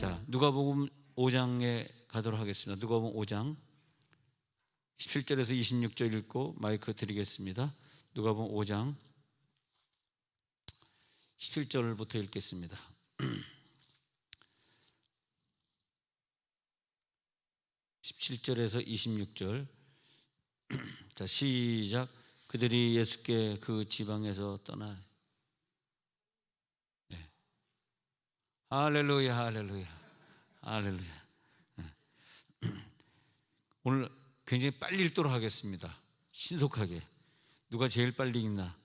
자, 누가복음 5장에 가도록 하겠습니다. 누가복음 5장 17절에서 26절 읽고 마이크 드리겠습니다. 누가복음 5장 17절부터 읽겠습니다. 17절에서 26절. 자, 시작. 그들이 예수께 그 지방에서 떠나. 네. 할렐루야, 할렐루야, 할렐루야. 네. 오늘 굉장히 빨리 읽도록 하겠습니다. 신속하게. 누가 제일 빨리 읽나?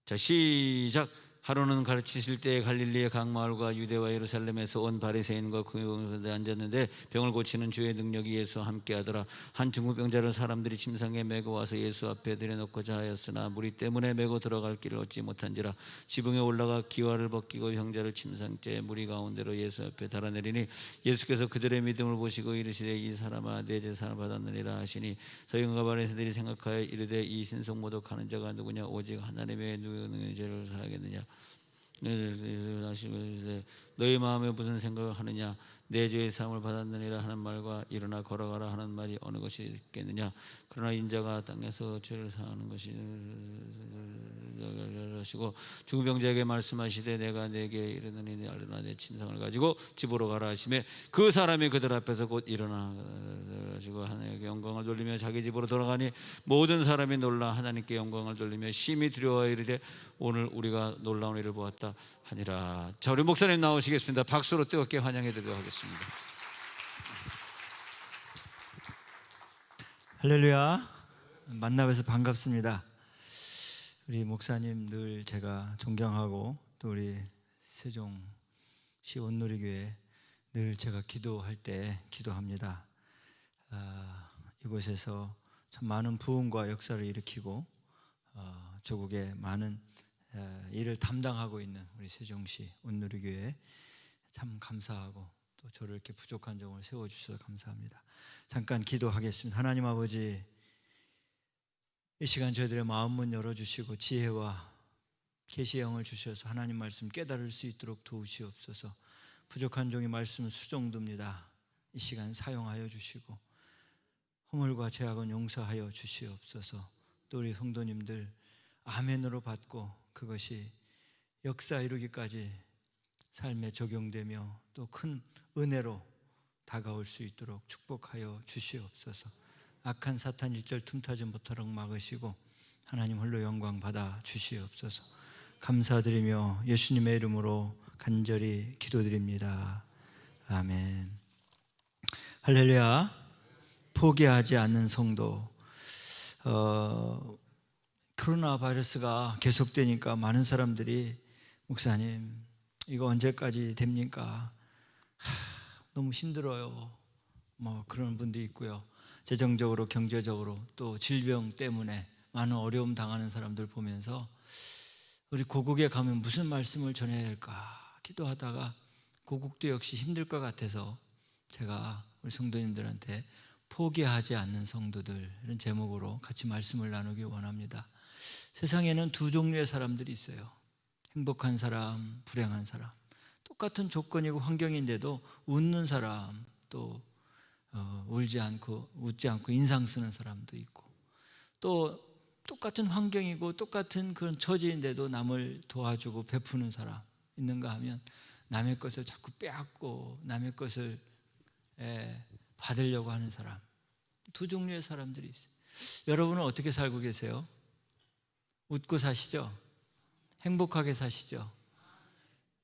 자, 시작. 하루는 가르치실 때 갈릴리의 각 마을과 유대와 예루살렘에서 온 바리새인과 그 가운데 앉았는데 병을 고치는 주의 능력이 예수와 함께하더라. 한 중풍병자를 사람들이 침상에 메고 와서 예수 앞에 들여놓고자 하였으나 무리 때문에 메고 들어갈 길을 얻지 못한지라. 지붕에 올라가 기와를 벗기고 병자를 침상째 무리 가운데로 예수 앞에 달아내리니 예수께서 그들의 믿음을 보시고 이르시되 이 사람아 내 제사를 받았느니라 하시니 서기관과 바리새인들이 생각하여 이르되 이 신성 모독하는 자가 누구냐? 오직 하나님의 누구는 죄를 사하겠느냐? 너희 마음에 무슨 생각을 하느냐? 내 죄의 사함을 받았느니라 하는 말과 일어나 걸어가라 하는 말이 어느 것이 있겠느냐? 그러나 인자가 땅에서 죄를 사하는 것이 하시고 죽은 병자에게 말씀하시되 내가 내게 이르노니 일어나 내 침상을 가지고 집으로 가라 하시매 그 사람이 그들 앞에서 곧 일어나 가지고 하나님께 영광을 돌리며 자기 집으로 돌아가니 모든 사람이 놀라 하나님께 영광을 돌리며 심히 두려워하여 이르되 오늘 우리가 놀라운 일을 보았다 하니라. 자, 우리 목사님 나오시겠습니다. 박수로 뜨겁게 환영해 드리도록 하겠습니다. 할렐루야. 만나뵈서 반갑습니다. 우리 목사님 늘 제가 존경하고 또 우리 세종시 온누리교회 늘 제가 기도할 때 기도합니다. 이곳에서 참 많은 부흥과 역사를 일으키고 조국에 많은 일을 담당하고 있는 우리 세종시 온누리교회 참 감사하고 또 저를 이렇게 부족한 점을 세워주셔서 감사합니다. 잠깐 기도하겠습니다. 하나님 아버지, 이 시간 저희들의 마음문 열어주시고 지혜와 계시의 영을 주셔서 하나님 말씀 깨달을 수 있도록 도우시옵소서. 부족한 종이 말씀 수종듭니다. 이 시간 사용하여 주시고 허물과 죄악은 용서하여 주시옵소서. 또 우리 성도님들 아멘으로 받고 그것이 역사 이루기까지 삶에 적용되며 또 큰 은혜로 다가올 수 있도록 축복하여 주시옵소서. 악한 사탄 일절 틈타지 못하도록 막으시고 하나님 홀로 영광 받아 주시옵소서. 감사드리며 예수님의 이름으로 간절히 기도드립니다. 아멘. 할렐루야. 포기하지 않는 성도. 코로나 바이러스가 계속되니까 많은 사람들이 목사님 이거 언제까지 됩니까? 너무 힘들어요. 뭐 그런 분도 있고요. 재정적으로 경제적으로 또 질병 때문에 많은 어려움 당하는 사람들 보면서 우리 고국에 가면 무슨 말씀을 전해야 할까 기도하다가 고국도 역시 힘들 것 같아서 제가 우리 성도님들한테 포기하지 않는 성도들 이런 제목으로 같이 말씀을 나누기 원합니다. 세상에는 두 종류의 사람들이 있어요. 행복한 사람, 불행한 사람. 똑같은 조건이고 환경인데도 웃는 사람, 또 울지 않고 웃지 않고 인상 쓰는 사람도 있고, 또 똑같은 환경이고 똑같은 그런 처지인데도 남을 도와주고 베푸는 사람 있는가 하면 남의 것을 자꾸 빼앗고 남의 것을 받으려고 하는 사람. 두 종류의 사람들이 있어요. 여러분은 어떻게 살고 계세요? 웃고 사시죠? 행복하게 사시죠?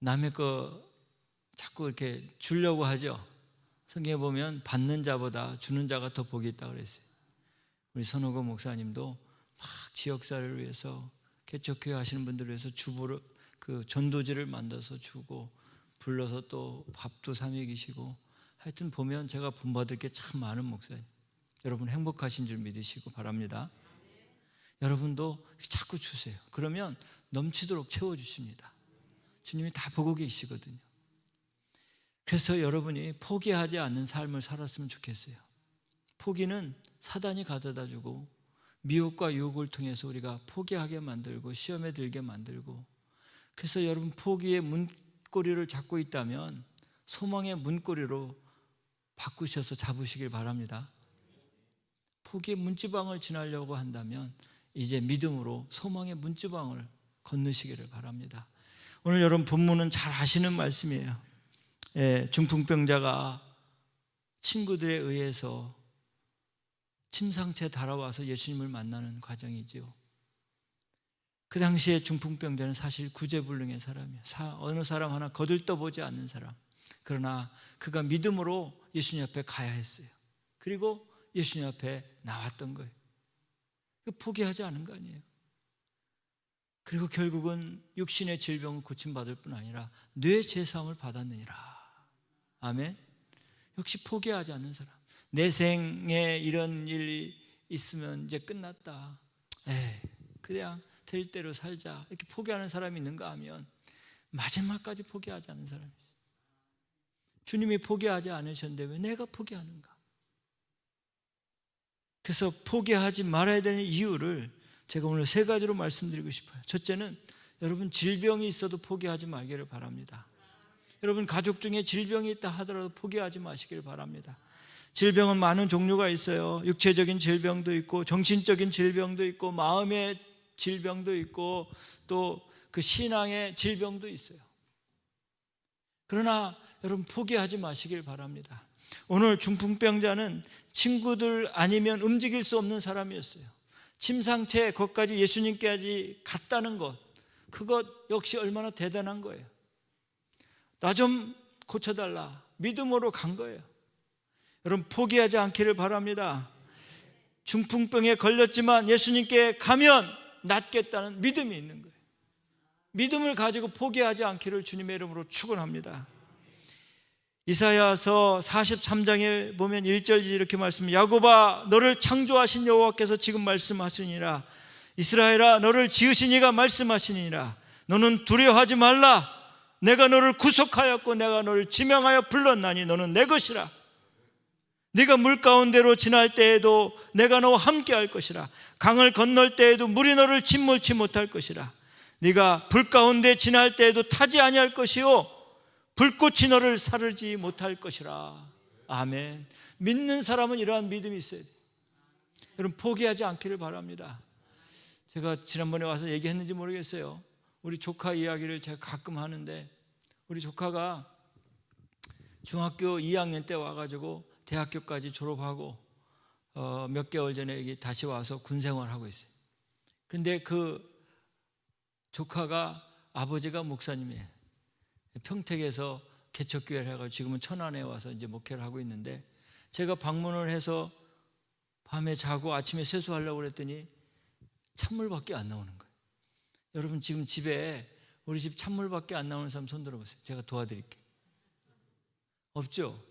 남의 거 자꾸 이렇게 주려고 하죠? 성경에 보면 받는 자보다 주는 자가 더 복이 있다고 그랬어요. 우리 선호고 목사님도 막 지역사회를 위해서 개척교회 하시는 분들을 위해서 주보를 그 전도지를 만들어서 주고 불러서 또 밥도 사 먹이시고 하여튼 보면 제가 본받을 게 참 많은 목사님. 여러분 행복하신 줄 믿으시고 바랍니다. 여러분도 자꾸 주세요. 그러면 넘치도록 채워주십니다. 주님이 다 보고 계시거든요. 그래서 여러분이 포기하지 않는 삶을 살았으면 좋겠어요. 포기는 사단이 가져다주고 미혹과 유혹을 통해서 우리가 포기하게 만들고 시험에 들게 만들고, 그래서 여러분 포기의 문고리를 잡고 있다면 소망의 문고리로 바꾸셔서 잡으시길 바랍니다. 포기의 문지방을 지나려고 한다면 이제 믿음으로 소망의 문지방을 건너시기를 바랍니다. 오늘 여러분 본문은 잘 아시는 말씀이에요. 중풍병자가 친구들에 의해서 침상채 달아와서 예수님을 만나는 과정이지요. 그 당시에 중풍병자는 사실 구제불능의 사람이에요. 어느 사람 하나 거들떠보지 않는 사람. 그러나 그가 믿음으로 예수님 앞에 가야 했어요. 그리고 예수님 앞에 나왔던 거예요. 포기하지 않은 거 아니에요. 그리고 결국은 육신의 질병을 고침받을 뿐 아니라 뇌 제사함을 받았느니라. 아멘. 역시 포기하지 않는 사람. 내 생에 이런 일이 있으면 이제 끝났다. 그냥 될 대로 살자. 이렇게 포기하는 사람이 있는가 하면 마지막까지 포기하지 않는 사람이죠. 주님이 포기하지 않으셨는데 왜 내가 포기하는가? 그래서 포기하지 말아야 되는 이유를 제가 오늘 3가지로 말씀드리고 싶어요. 첫째는 여러분 질병이 있어도 포기하지 말기를 바랍니다. 여러분 가족 중에 질병이 있다 하더라도 포기하지 마시길 바랍니다. 질병은 많은 종류가 있어요. 육체적인 질병도 있고 정신적인 질병도 있고 마음의 질병도 있고 또 그 신앙의 질병도 있어요. 그러나 여러분 포기하지 마시길 바랍니다. 오늘 중풍병자는 친구들 아니면 움직일 수 없는 사람이었어요. 침상채 거기까지 예수님께까지 갔다는 것, 그것 역시 얼마나 대단한 거예요. 나 좀 고쳐달라 믿음으로 간 거예요. 여러분 포기하지 않기를 바랍니다. 중풍병에 걸렸지만 예수님께 가면 낫겠다는 믿음이 있는 거예요. 믿음을 가지고 포기하지 않기를 주님의 이름으로 축원합니다. 이사야서 43장에 보면 1절 이렇게 말씀합니다. 야곱아 너를 창조하신 여호와께서 지금 말씀하시니라. 이스라엘아 너를 지으신 이가 말씀하시니라. 너는 두려워하지 말라. 내가 너를 구속하였고 내가 너를 지명하여 불렀나니 너는 내 것이라. 네가 물 가운데로 지날 때에도 내가 너와 함께 할 것이라. 강을 건널 때에도 물이 너를 짓물지 못할 것이라. 네가 불 가운데 지날 때에도 타지 아니할 것이요 불꽃이 너를 사르지 못할 것이라. 아멘. 믿는 사람은 이러한 믿음이 있어야 돼요. 여러분 포기하지 않기를 바랍니다. 제가 지난번에 와서 얘기했는지 모르겠어요. 우리 조카 이야기를 제가 가끔 하는데 우리 조카가 중학교 2학년 때 와가지고 대학교까지 졸업하고 몇 개월 전에 여기 다시 와서 군생활하고 있어요. 근데 그 조카가 아버지가 목사님이에요. 평택에서 개척교회를 해가지고 지금은 천안에 와서 이제 목회를 하고 있는데 제가 방문을 해서 밤에 자고 아침에 세수하려고 그랬더니 찬물밖에 안 나오는 거예요. 여러분 지금 집에 우리 집 찬물밖에 안 나오는 사람 손 들어보세요. 제가 도와드릴게요. 없죠?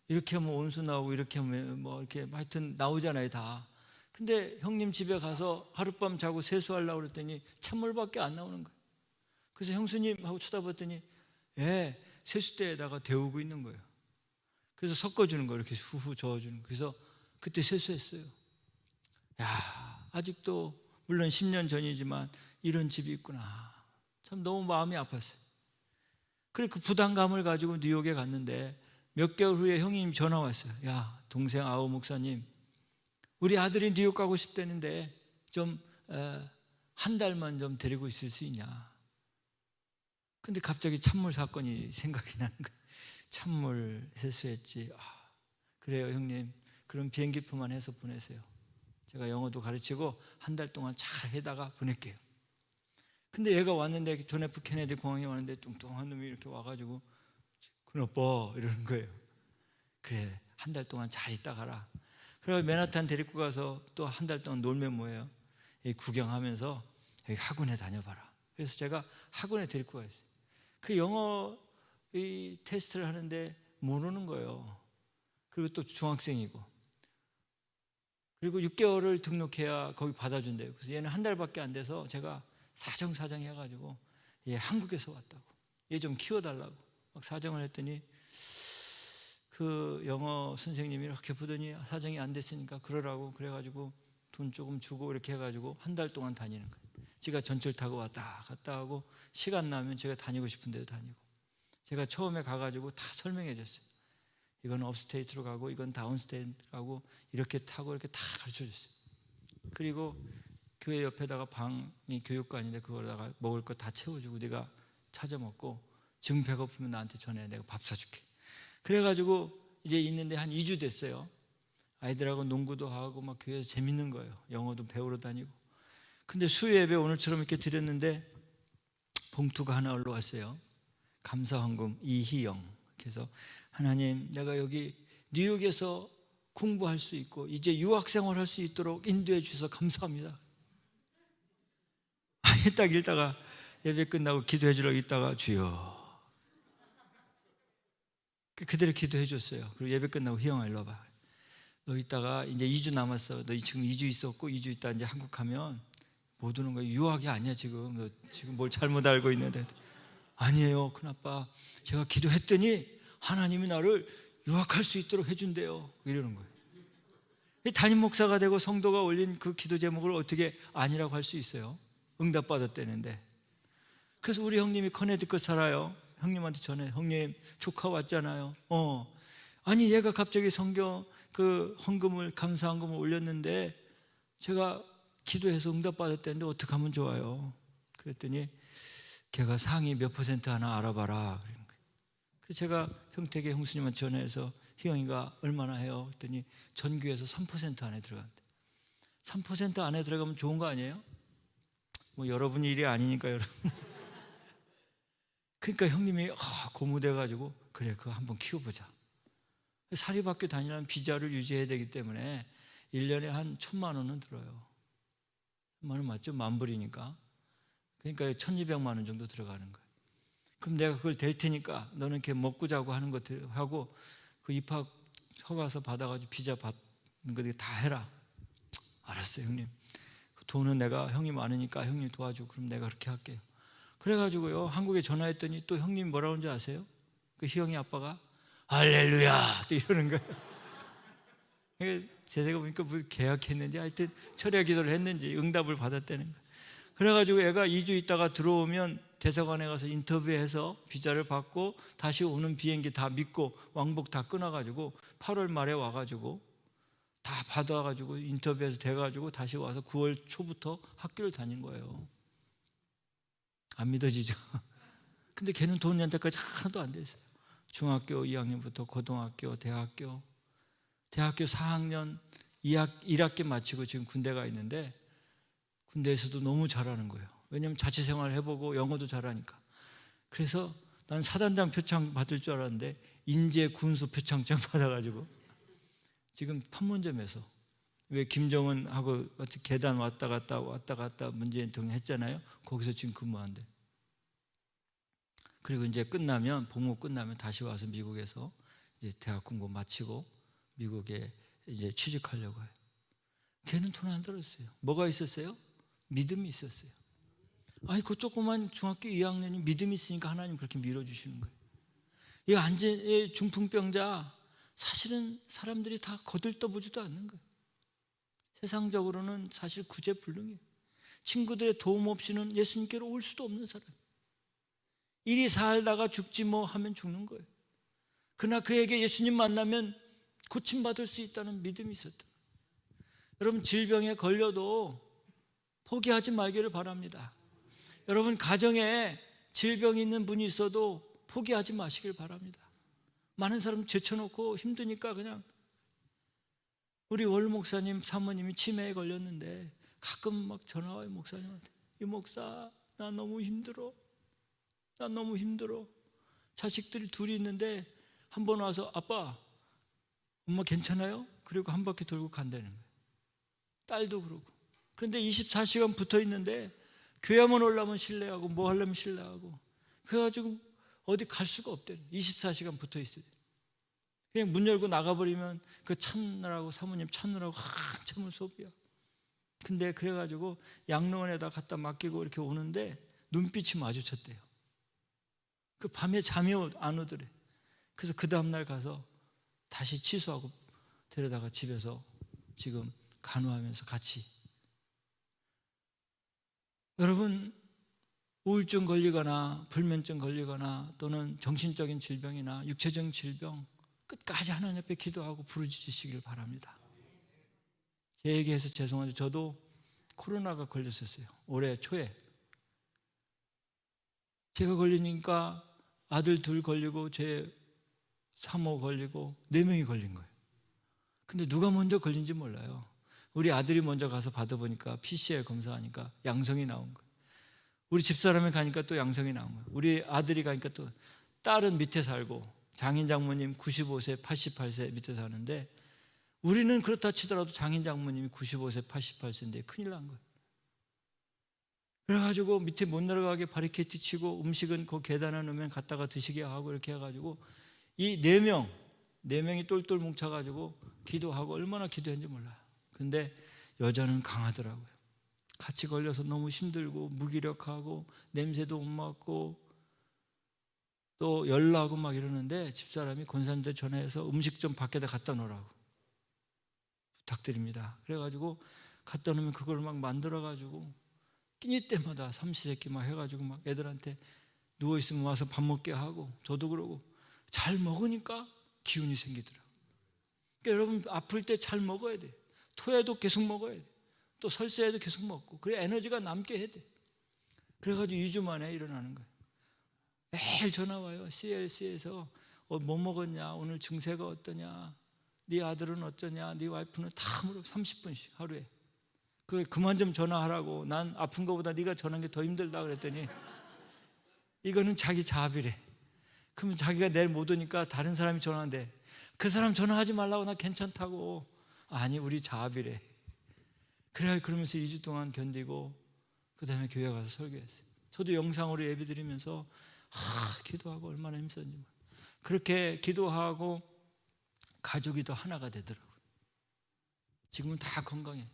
이렇게 하면 온수 나오고 이렇게 하면 뭐 이렇게 하여튼 나오잖아요 다. 근데 형님 집에 가서 하룻밤 자고 세수하려고 그랬더니 찬물밖에 안 나오는 거예요. 그래서 형수님 하고 쳐다봤더니 세수대에다가 데우고 있는 거예요. 그래서 섞어주는 거예요. 이렇게 후후 저어주는 거예요. 그래서 그때 세수했어요. 아직도 물론 10년 전이지만 이런 집이 있구나. 참 너무 마음이 아팠어요. 그래 그 부담감을 가지고 뉴욕에 갔는데 몇 개월 후에 형님 전화 왔어요. 동생 아우 목사님 우리 아들이 뉴욕 가고 싶다는데 좀 한 달만 좀 데리고 있을 수 있냐. 근데 갑자기 찬물 사건이 생각이 나는 거예요. 찬물 세수했지. 그래요 형님 그럼 비행기표만 해서 보내세요. 제가 영어도 가르치고 한 달 동안 잘 해다가 보낼게요. 근데 얘가 왔는데 존 F 케네디 공항에 왔는데 뚱뚱한 놈이 이렇게 와가지고 큰아빠 이러는 거예요. 그래 한 달 동안 잘 있다 가라. 그래서 맨하탄 데리고 가서 또 한 달 동안 놀면 뭐예요? 구경하면서 여기 학원에 다녀봐라. 그래서 제가 학원에 데리고 가있어요. 그 영어 이 테스트를 하는데 모르는 거예요. 그리고 또 중학생이고 그리고 6개월을 등록해야 거기 받아준대요. 그래서 얘는 한 달밖에 안 돼서 제가 사정 해가지고 얘 한국에서 왔다고 얘 좀 키워달라고 막 사정을 했더니 그 영어 선생님이 이렇게 보더니 사정이 안 됐으니까 그러라고 그래가지고 돈 조금 주고 이렇게 해가지고 한 달 동안 다니는 거예요. 제가 전철 타고 왔다 갔다 하고 시간 나면 제가 다니고 싶은 데도 다니고 제가 처음에 가가지고 다 설명해 줬어요. 이건 업스테이트로 가고 이건 다운스테이트로 가고 이렇게 타고 이렇게 다 가르쳐 줬어요. 그리고 교회 옆에다가 방이 교육관인데 그거다가 먹을 거 다 채워주고 네가 찾아 먹고 지금 배고프면 나한테 전해, 내가 밥 사줄게. 그래가지고 이제 있는데 한 2주 됐어요. 아이들하고 농구도 하고 막 교회에서 재밌는 거예요. 영어도 배우러 다니고. 근데 수요 예배 오늘처럼 이렇게 드렸는데 봉투가 하나 올라왔어요. 감사헌금 이희영. 그래서 하나님, 내가 여기 뉴욕에서 공부할 수 있고 이제 유학생활 할 수 있도록 인도해 주셔서 감사합니다. 딱 읽다가 예배 끝나고 기도해 주려고 있다가 주여, 그대로 기도해 줬어요. 그리고 예배 끝나고 희영아 일로 와봐. 너 이따가 이제 2주 남았어. 너 지금 2주 있었고 2주 있다 이제 한국 가면 못 오는 거야. 유학이 아니야 지금. 너 지금 뭘 잘못 알고 있는데. 아니에요 큰아빠, 제가 기도했더니 하나님이 나를 유학할 수 있도록 해준대요. 이러는 거예요. 담임 목사가 되고 성도가 올린 그 기도 제목을 어떻게 아니라고 할 수 있어요? 응답받았다는데. 그래서 우리 형님이 커네디컷 살아요. 형님한테 전해. 형님 조카 왔잖아요. 아니 얘가 갑자기 성경 그 헌금을, 감사헌금을 올렸는데 제가 기도해서 응답받았다는데 어떻게 하면 좋아요? 그랬더니 걔가 상위 몇 % 하나 알아봐라 그러는 거예요. 그래서 제가 평택의 형수님한테 전화해서 희영이가 얼마나 해요? 그랬더니 전교에서 3% 안에 들어간대. 3% 안에 들어가면 좋은 거 아니에요? 뭐 여러분 일이 아니니까 여러분. 그러니까 형님이 고무돼가지고 그래 그거 한번 키워보자. 사립학교 다니려면 비자를 유지해야 되기 때문에 1년에 한 1,000만 원은 들어요. 1,000만 원 맞죠? 만불이니까. 그러니까 1,200만 원 정도 들어가는 거예요. 그럼 내가 그걸 댈 테니까 너는 이렇게 먹고 자고 하는 것 하고 그 입학 허가서 받아가지고 비자 받는 거 다 해라. 알았어요 형님. 그 돈은 내가 형이 많으니까 형님 도와줘. 그럼 내가 그렇게 할게요. 그래가지고요 한국에 전화했더니 또 형님 뭐라고 하는지 아세요? 그 희영이 아빠가 할렐루야 또 이러는 거예요. 제가 보니까 뭐 계약했는지 하여튼 철야 기도를 했는지 응답을 받았다는 거예요. 그래가지고 애가 2주 있다가 들어오면 대사관에 가서 인터뷰해서 비자를 받고 다시 오는 비행기 다 믿고 왕복 다 끊어가지고 8월 말에 와가지고 다 받아가지고 인터뷰해서 돼가지고 다시 와서 9월 초부터 학교를 다닌 거예요. 안 믿어지죠? 근데 걔는 돈 연대까지 하나도 안 됐어요. 중학교 2학년부터 고등학교, 대학교 4학년 1학기 마치고 지금 군대 가 있는데 군대에서도 너무 잘하는 거예요. 왜냐하면 자취생활 해보고 영어도 잘하니까. 그래서 난 사단장 표창 받을 줄 알았는데 인제 군수 표창장 받아가지고 지금 판문점에서, 왜 김정은하고 계단 왔다 갔다 문재인 대통령 했잖아요. 거기서 지금 근무한대. 그리고 이제 끝나면 복무 끝나면 다시 와서 미국에서 이제 대학 공부 마치고 미국에 이제 취직하려고 해요. 걔는 돈 안 들었어요. 뭐가 있었어요? 믿음이 있었어요. 아니 그 조그만 중학교 2학년이 믿음이 있으니까 하나님 그렇게 밀어주시는 거예요. 이 안제 중풍병자 사실은 사람들이 다 거들떠보지도 않는 거예요. 세상적으로는 사실 구제불능이에요. 친구들의 도움 없이는 예수님께로 올 수도 없는 사람. 이리 살다가 죽지 뭐 하면 죽는 거예요. 그러나 그에게 예수님 만나면 고침받을 수 있다는 믿음이 있었다. 여러분 질병에 걸려도 포기하지 말기를 바랍니다. 여러분 가정에 질병이 있는 분이 있어도 포기하지 마시길 바랍니다. 많은 사람 제쳐놓고 힘드니까 그냥. 우리 월 목사님 사모님이 치매에 걸렸는데 가끔 막 전화 와요. 목사님한테. 이 목사 나 너무 힘들어. 자식들이 둘이 있는데 한 번 와서 아빠 엄마 괜찮아요? 그리고 한 바퀴 돌고 간다는 거예요. 딸도 그러고. 그런데 24시간 붙어 있는데 교회만 올라면 실례하고 뭐 하려면 실례하고 그래가지고 어디 갈 수가 없대요. 24시간 붙어 있어요. 그냥 문 열고 나가버리면 그 찾느라고 사모님 찾느라고 한참을 소비야. 근데 그래가지고 양로원에다 갖다 맡기고 이렇게 오는데 눈빛이 마주쳤대요. 그 밤에 잠이 안 오더래. 그래서 그 다음날 가서 다시 취소하고 데려다가 집에서 지금 간호하면서 같이. 여러분 우울증 걸리거나 불면증 걸리거나 또는 정신적인 질병이나 육체적인 질병 끝까지 하나님 앞에 기도하고 부르짖으시길 바랍니다. 제 얘기해서 죄송한데 저도 코로나가 걸렸었어요. 올해 초에. 제가 걸리니까 아들 둘 걸리고 제 사모 걸리고 4명이 걸린 거예요. 근데 누가 먼저 걸린지 몰라요. 우리 아들이 먼저 가서 받아보니까 PCR 검사하니까 양성이 나온 거예요. 우리 집사람이 가니까 또 양성이 나온 거예요. 우리 아들이 가니까 또 딸은 밑에 살고 장인 장모님 95세 88세 밑에 사는데 우리는 그렇다 치더라도 장인 장모님이 95세 88세인데 큰일 난 거예요. 그래가지고 밑에 못 내려가게 바리케이트 치고 음식은 그 계단에 놓으면 갔다가 드시게 하고 이렇게 해가지고 이 4명이 똘똘 뭉쳐가지고 기도하고 얼마나 기도했는지 몰라요. 근데 여자는 강하더라고요. 같이 걸려서 너무 힘들고 무기력하고 냄새도 못 맡고 또 열나고 막 이러는데 집사람이 권사님한테 전화해서 음식 좀 밖에다 갖다 놓으라고 부탁드립니다. 그래가지고 갖다 놓으면 그걸 막 만들어가지고 끼니 때마다 삼시세끼 막 해가지고 막 애들한테 누워있으면 와서 밥 먹게 하고 저도 그러고 잘 먹으니까 기운이 생기더라고요. 그러니까 여러분 아플 때 잘 먹어야 돼요. 토해도 계속 먹어야 돼요. 또 설사해도 계속 먹고 그래야 에너지가 남게 해야 돼요. 그래가지고 2주 만에 일어나는 거예요. 매일 전화 와요. CLC에서 뭐 먹었냐, 오늘 증세가 어떠냐, 네 아들은 어떠냐, 네 와이프는 다 물어. 30분씩 하루에. 그만 좀 전화하라고. 난 아픈 거보다 네가 전화하는 게 더 힘들다 그랬더니 이거는 자기 자비래. 그러면 자기가 내일 못 오니까 다른 사람이 전화한대. 그 사람 전화하지 말라고. 나 괜찮다고. 아니 우리 자비래. 그래야 그러면서 2주 동안 견디고 그 다음에 교회 가서 설교했어요. 저도 영상으로 예배 드리면서 기도하고 얼마나 힘썼는지. 그렇게 기도하고 가족이 더 하나가 되더라고요. 지금은 다 건강해.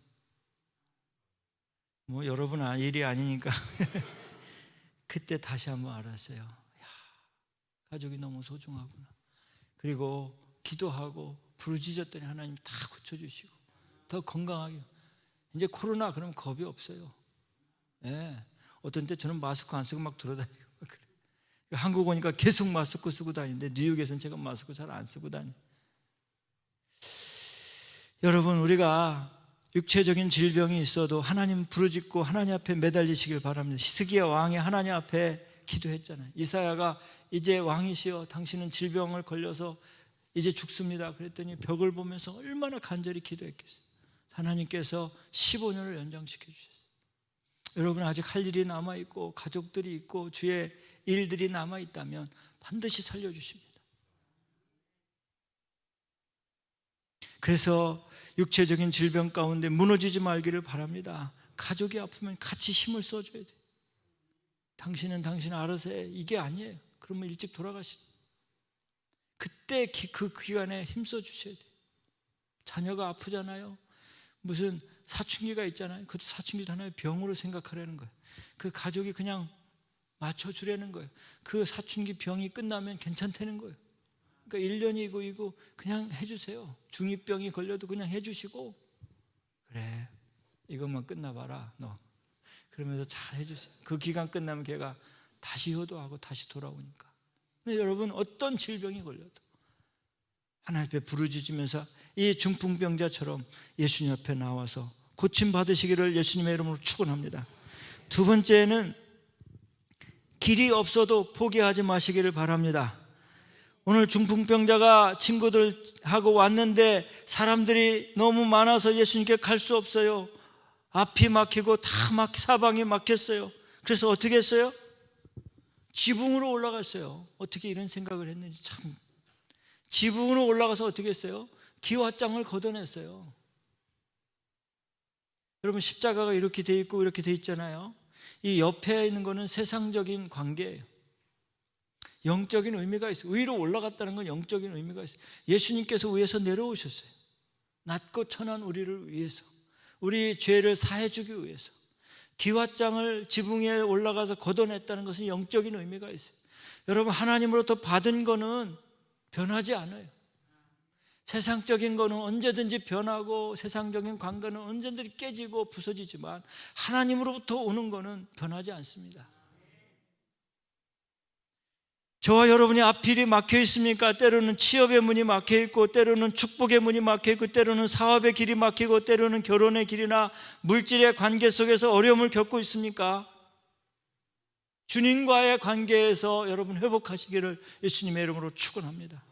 뭐 여러분 일이 아니니까 그때 다시 한번 알았어요. 야, 가족이 너무 소중하구나. 그리고 기도하고 부르짖었더니 하나님 다 고쳐주시고 더 건강하게. 이제 코로나 그러면 겁이 없어요. 예. 어떤 때 저는 마스크 안 쓰고 막 돌아다니고 그래. 한국 오니까 계속 마스크 쓰고 다니는데 뉴욕에서는 제가 마스크 잘 안 쓰고 다녀요. 여러분 우리가 육체적인 질병이 있어도 하나님 부르짖고 하나님 앞에 매달리시길 바랍니다. 히스기야 왕이 하나님 앞에 기도했잖아요. 이사야가 이제 왕이시여 당신은 질병을 걸려서 이제 죽습니다. 그랬더니 벽을 보면서 얼마나 간절히 기도했겠어요. 하나님께서 15년을 연장시켜 주셨어요. 여러분 아직 할 일이 남아있고 가족들이 있고 주의 일들이 남아있다면 반드시 살려주십니다. 그래서 육체적인 질병 가운데 무너지지 말기를 바랍니다. 가족이 아프면 같이 힘을 써줘야 돼요. 당신은 당신 알아서 해. 이게 아니에요. 그러면 일찍 돌아가십니다. 그때 그 기간에 힘써 주셔야 돼요. 자녀가 아프잖아요. 무슨 사춘기가 있잖아요. 그것도 사춘기도 하나의 병으로 생각하라는 거예요. 그 가족이 그냥 맞춰주라는 거예요. 그 사춘기 병이 끝나면 괜찮다는 거예요. 그러니까 1년이고 이거 그냥 해주세요. 중2병이 걸려도 그냥 해주시고 그래 이것만 끝나봐라 너. 그러면서 잘 해주세요. 그 기간 끝나면 걔가 다시 효도하고 다시 돌아오니까. 근데 여러분 어떤 질병이 걸려도 하나님 앞에 부르짖으면서 이 중풍병자처럼 예수님 앞에 나와서 고침받으시기를 예수님의 이름으로 축원합니다. 두 번째는 길이 없어도 포기하지 마시기를 바랍니다. 오늘 중풍병자가 친구들하고 왔는데 사람들이 너무 많아서 예수님께 갈 수 없어요. 앞이 막히고 다 사방이 막혔어요. 그래서 어떻게 했어요? 지붕으로 올라갔어요. 어떻게 이런 생각을 했는지 참. 지붕으로 올라가서 어떻게 했어요? 기와장을 걷어냈어요. 여러분 십자가가 이렇게 돼 있고 이렇게 돼 있잖아요. 이 옆에 있는 거는 세상적인 관계예요. 영적인 의미가 있어요. 위로 올라갔다는 건 영적인 의미가 있어요. 예수님께서 위에서 내려오셨어요. 낮고 천한 우리를 위해서, 우리 죄를 사해 주기 위해서. 기와장을 지붕에 올라가서 걷어냈다는 것은 영적인 의미가 있어요. 여러분 하나님으로부터 받은 거는 변하지 않아요. 세상적인 거는 언제든지 변하고 세상적인 관계는 언제든지 깨지고 부서지지만 하나님으로부터 오는 거는 변하지 않습니다. 저와 여러분이 앞길이 막혀 있습니까? 때로는 취업의 문이 막혀 있고, 때로는 축복의 문이 막혀 있고, 때로는 사업의 길이 막히고, 때로는 결혼의 길이나 물질의 관계 속에서 어려움을 겪고 있습니까? 주님과의 관계에서 여러분 회복하시기를 예수님의 이름으로 축원합니다.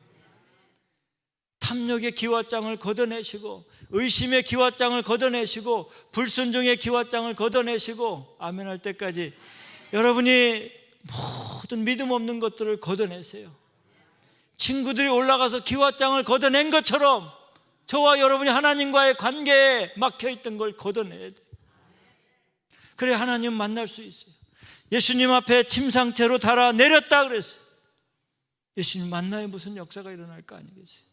탐욕의 기왓장을 걷어내시고, 의심의 기왓장을 걷어내시고, 불순종의 기왓장을 걷어내시고, 아멘 할 때까지 여러분이 모든 믿음 없는 것들을 걷어내세요. 친구들이 올라가서 기왓장을 걷어낸 것처럼 저와 여러분이 하나님과의 관계에 막혀있던 걸 걷어내야 돼요. 그래야 하나님 만날 수 있어요. 예수님 앞에 침상째로 달아 내렸다 그랬어요. 예수님 만나야 무슨 역사가 일어날 거 아니겠어요?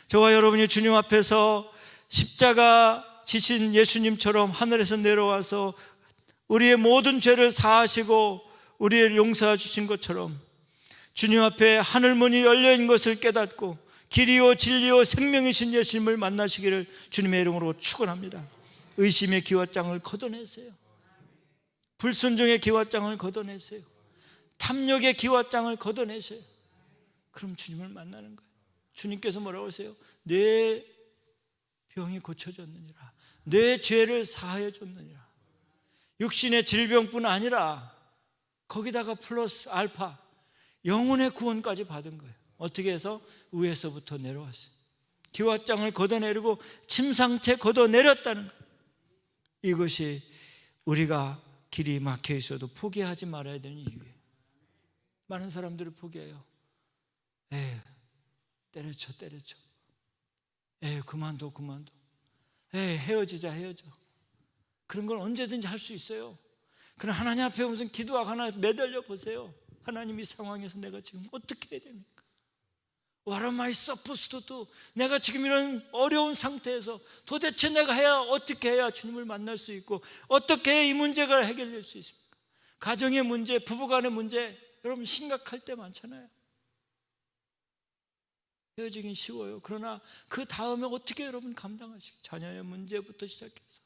저와 여러분이 주님 앞에서 십자가 지신 예수님처럼 하늘에서 내려와서 우리의 모든 죄를 사하시고 우리를 용서해 주신 것처럼 주님 앞에 하늘문이 열려있는 것을 깨닫고 길이요 진리요 생명이신 예수님을 만나시기를 주님의 이름으로 축원합니다. 의심의 기왓장을 걷어내세요. 불순종의 기왓장을 걷어내세요. 탐욕의 기왓장을 걷어내세요. 그럼 주님을 만나는 거예요. 주님께서 뭐라고 하세요? 내 병이 고쳐졌느니라, 내 죄를 사하여 줬느니라. 육신의 질병뿐 아니라 거기다가 플러스 알파 영혼의 구원까지 받은 거예요. 어떻게 해서? 위에서부터 내려왔어요. 기왓장을 걷어내리고 침상채 걷어내렸다는 거예요. 이것이 우리가 길이 막혀 있어도 포기하지 말아야 되는 이유예요. 많은 사람들이 포기해요. 에휴, 때려쳐. 에휴, 그만둬. 에휴, 헤어져. 그런 건 언제든지 할 수 있어요. 그럼 하나님 앞에 무슨 기도하고 하나 매달려 보세요. 하나님, 이 상황에서 내가 지금 어떻게 해야 됩니까? What am I supposed to do? 내가 지금 이런 어려운 상태에서 도대체 내가 어떻게 해야 주님을 만날 수 있고, 어떻게 해야 이 문제가 해결될 수 있습니까? 가정의 문제, 부부간의 문제, 여러분 심각할 때 많잖아요. 헤어지긴 쉬워요. 그러나 그 다음에 어떻게 여러분 감당하시고, 자녀의 문제부터 시작해서.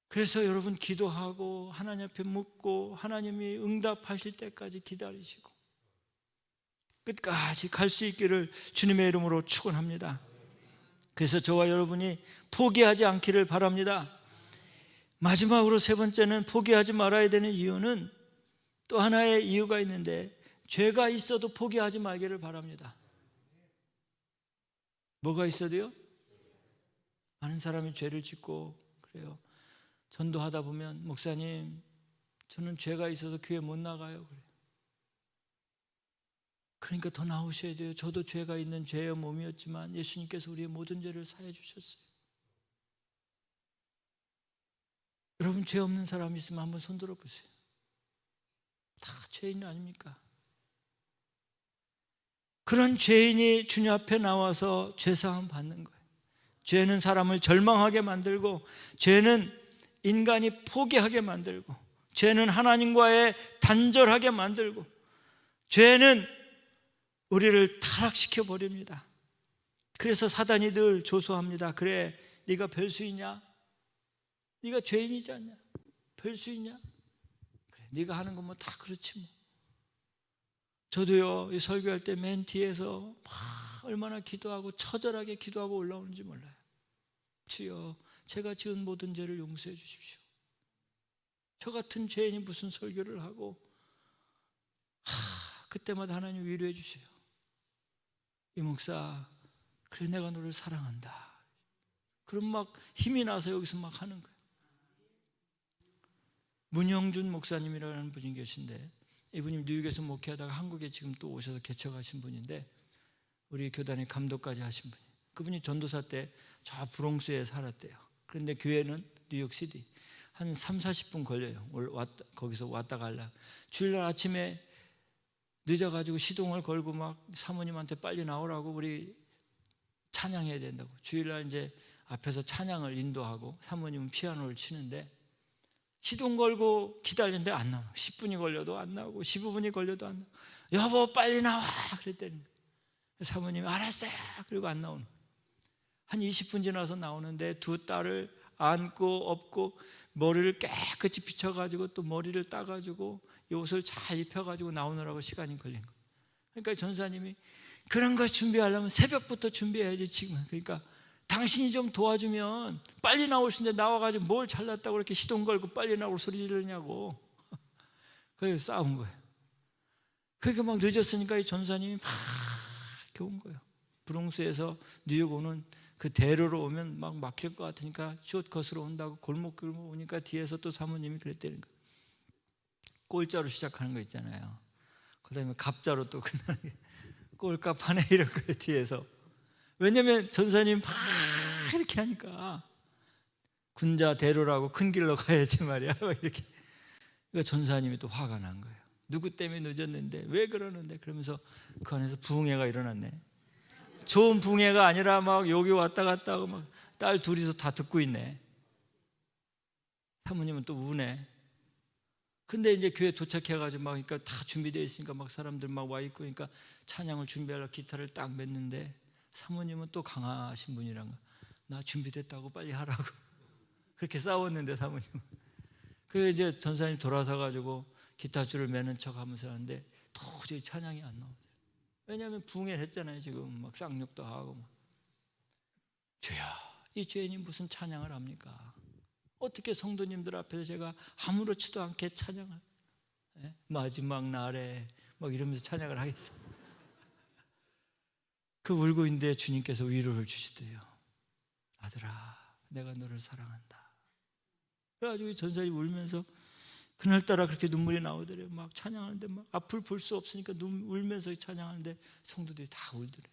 그래서 여러분 기도하고 하나님 앞에 묻고 하나님이 응답하실 때까지 기다리시고 끝까지 갈 수 있기를 주님의 이름으로 축원합니다. 그래서 저와 여러분이 포기하지 않기를 바랍니다. 마지막으로 세 번째는 포기하지 말아야 되는 이유는 또 하나의 이유가 있는데, 죄가 있어도 포기하지 말기를 바랍니다. 뭐가 있어도요? 많은 사람이 죄를 짓고 그래요. 전도하다 보면, 목사님, 저는 죄가 있어서 교회 못 나가요. 그래요. 그러니까 더 나오셔야 돼요. 저도 죄가 있는 죄의 몸이었지만 예수님께서 우리의 모든 죄를 사해 주셨어요. 여러분, 죄 없는 사람 있으면 한번 손 들어 보세요. 다 죄인 아닙니까? 그런 죄인이 주님 앞에 나와서 죄사함 받는 거예요. 죄는 사람을 절망하게 만들고, 죄는 인간이 포기하게 만들고, 죄는 하나님과의 단절하게 만들고, 죄는 우리를 타락시켜 버립니다. 그래서 사단이 늘 조소합니다. 그래, 네가 별 수 있냐? 네가 죄인이지 않냐? 별 수 있냐? 그래, 네가 하는 건 뭐 다 그렇지 뭐. 저도요, 이 설교할 때 맨 뒤에서 막 얼마나 기도하고 처절하게 기도하고 올라오는지 몰라요. 주여, 제가 지은 모든 죄를 용서해 주십시오. 저 같은 죄인이 무슨 설교를 하고, 그때마다 하나님 위로해 주세요. 이 목사, 그래 내가 너를 사랑한다. 그럼 막 힘이 나서 여기서 막 하는 거예요. 문영준 목사님이라는 분이 계신데, 이분이 뉴욕에서 목회하다가 한국에 지금 또 오셔서 개척하신 분인데, 우리 교단의 감독까지 하신 분이에요. 그분이 전도사 때 저 브롱스에 살았대요. 그런데 교회는 뉴욕시티. 한 30-40분 걸려요. 거기서 왔다 갈라. 주일날 아침에 늦어가지고 시동을 걸고 막 사모님한테 빨리 나오라고, 우리 찬양해야 된다고. 주일날 이제 앞에서 찬양을 인도하고 사모님은 피아노를 치는데, 시동 걸고 기다리는데 안 나와. 10분이 걸려도 안 나오고 15분이 걸려도 안 나오고, 여보 빨리 나와 그랬다는 거예요. 사모님이 알았어요. 그리고 안 나오는 거예요. 한 20분 지나서 나오는데 두 딸을 안고 업고 머리를 깨끗이 비춰가지고 또 머리를 따가지고 이 옷을 잘 입혀가지고 나오느라고 시간이 걸린 거예요. 그러니까 전사님이 그런 거 준비하려면 새벽부터 준비해야지 지금은. 그러니까 당신이 좀 도와주면 빨리 나올 수 있는데 나와가지고 뭘 잘났다고 그렇게 시동 걸고 빨리 나올 소리 지르냐고. 그래서 싸운 거예요. 그러니까 막 늦었으니까 이 전사님이 막 이렇게 온 거예요. 브롱스에서 뉴욕 오는 그 대로로 오면 막 막힐 것 같으니까 숏컷으로 온다고 골목길로 오니까 뒤에서 또 사모님이 그랬다는 거예요. 꼴자로 시작하는 거 있잖아요. 그 다음에 갑자로 또 끝나는 게 꼴값하네 이런 거예요 뒤에서. 왜냐면 전사님 막 이렇게 하니까 군자 대로라고 큰 길로 가야지 말이야 이렇게. 그러니까 전사님이 또 화가 난 거예요. 누구 때문에 늦었는데 왜 그러는데 그러면서 그 안에서 부흥회가 일어났네. 좋은 부흥회가 아니라 막 여기 왔다 갔다 하고 막 딸 둘이서 다 듣고 있네. 사모님은 또 우네. 근데 이제 교회 도착해가지고 막 그러니까 다 준비되어 있으니까 막 사람들 막 와 있고 그러니까 찬양을 준비하려고 기타를 딱 맸는데 사모님은 또 강하신 분이란 거야. 나 준비됐다고 빨리 하라고. 그렇게 싸웠는데 사모님은. 그 이제 전사님 돌아서 가지고 기타 줄을 매는 척 하면서 하는데 도저히 찬양이 안 나오더라고요. 왜냐하면 부흥회를 했잖아요. 지금 막 쌍욕도 하고 막. 주여, 이 죄인이 무슨 찬양을 합니까? 어떻게 성도님들 앞에서 제가 아무렇지도 않게 찬양을 마지막 날에 막 이러면서 찬양을 하겠어요? 그 울고 있는데 주님께서 위로를 주시대요. 아들아, 내가 너를 사랑한다. 그래가지고 전사님 울면서 그날따라 그렇게 눈물이 나오더래요. 막 찬양하는데 막 앞을 볼 수 없으니까 울면서 찬양하는데 성도들이 다 울더래요.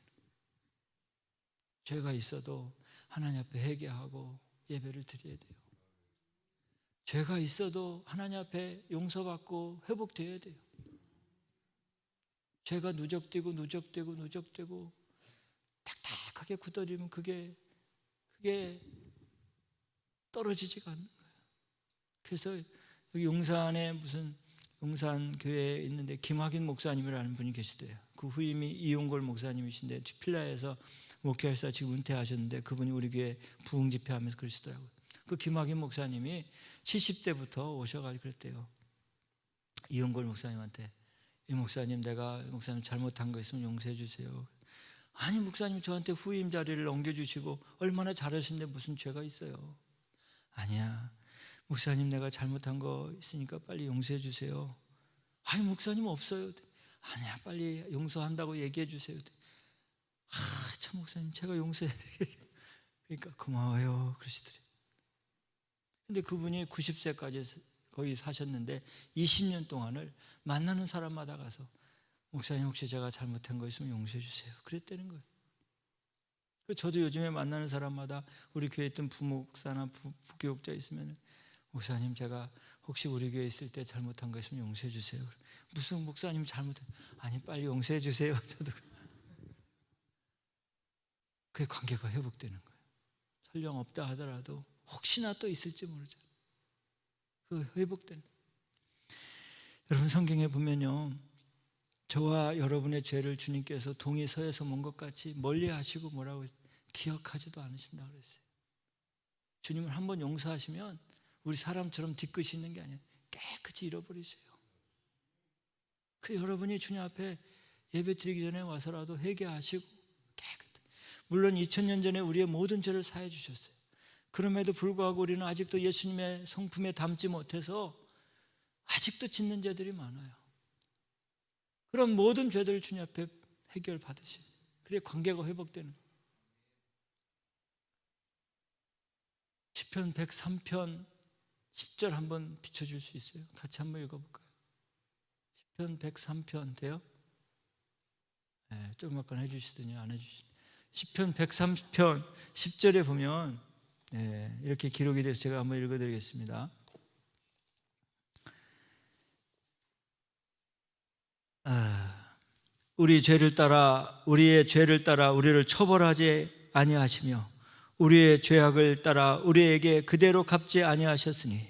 죄가 있어도 하나님 앞에 회개하고 예배를 드려야 돼요. 죄가 있어도 하나님 앞에 용서받고 회복되어야 돼요. 죄가 누적되고 딱딱하게 굳어지면 그게 떨어지지가 않는 거예요. 그래서 여기 용산에 무슨 용산 교회에 있는데 김학인 목사님이라는 분이 계시대요. 그 후임이 이용골 목사님이신데 필라에서 목회하시다 지금 은퇴하셨는데 그분이 우리 교회 부흥 집회하면서 그러시더라고요. 그 김학인 목사님이 70대부터 오셔가지고 그랬대요. 이용골 목사님한테 이 목사님 내가 목사님 잘못한 거 있으면 용서해 주세요. 아니 목사님 저한테 후임 자리를 넘겨주시고 얼마나 잘하시는데 무슨 죄가 있어요. 아니야 목사님 내가 잘못한 거 있으니까 빨리 용서해 주세요. 아니 목사님 없어요. 아니야 빨리 용서한다고 얘기해 주세요. 참 목사님 제가 용서해 드릴게요. 그러니까 고마워요 그러시더래요. 근데 그분이 90세까지 거의 사셨는데 20년 동안을 만나는 사람마다 가서 목사님 혹시 제가 잘못한 거 있으면 용서해 주세요 그랬다는 거예요. 저도 요즘에 만나는 사람마다 우리 교회에 있던 부목사나 부교육자 있으면 목사님 제가 혹시 우리 교회에 있을 때 잘못한 거 있으면 용서해 주세요. 무슨 목사님 잘못한 아니 빨리 용서해 주세요. 저도 그의 관계가 회복되는 거예요. 설령 없다 하더라도 혹시나 또 있을지 모르잖아요. 그 회복되는. 여러분 성경에 보면요 저와 여러분의 죄를 주님께서 동이 서에서 먼 것 같이 멀리 하시고 뭐라고 기억하지도 않으신다고 그랬어요. 주님을 한번 용서하시면 우리 사람처럼 뒤끝이 있는 게 아니에요. 깨끗이 잃어버리세요. 그 여러분이 주님 앞에 예배 드리기 전에 와서라도 회개하시고 깨끗. 물론 2000년 전에 우리의 모든 죄를 사해 주셨어요. 그럼에도 불구하고 우리는 아직도 예수님의 성품에 담지 못해서 아직도 짓는 죄들이 많아요. 그런 모든 죄들을 주님 앞에 해결 받으셔야 돼요. 그래야 관계가 회복되는 거예요. 시편 103편 10절 한번 비춰줄 수 있어요? 같이 한번 읽어볼까요? 시편 103편 돼요? 네, 조금 아까 해주시더니 안 해주시네. 시편 103편 10절에 보면 네, 이렇게 기록이 돼서 제가 한번 읽어드리겠습니다. 우리의 죄를 따라 우리를 처벌하지 아니하시며 우리의 죄악을 따라 우리에게 그대로 갚지 아니하셨으니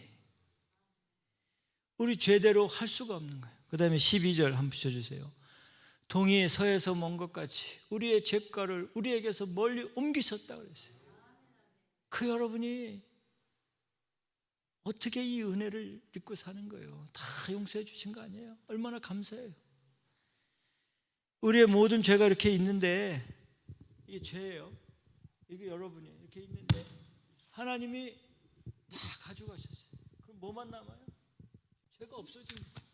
우리 죄대로 할 수가 없는 거예요. 그 다음에 12절 한번 비춰주세요. 동이 서에서 먼 것 같이 우리의 죄가를 우리에게서 멀리 옮기셨다 그랬어요. 그 여러분이 어떻게 이 은혜를 믿고 사는 거예요? 다 용서해 주신 거 아니에요? 얼마나 감사해요. 우리의 모든 죄가 이렇게 있는데, 이게 죄예요. 이게 여러분이 이렇게 있는데 하나님이 다 가져가셨어요. 그럼 뭐만 남아요? 죄가 없어진 거예요.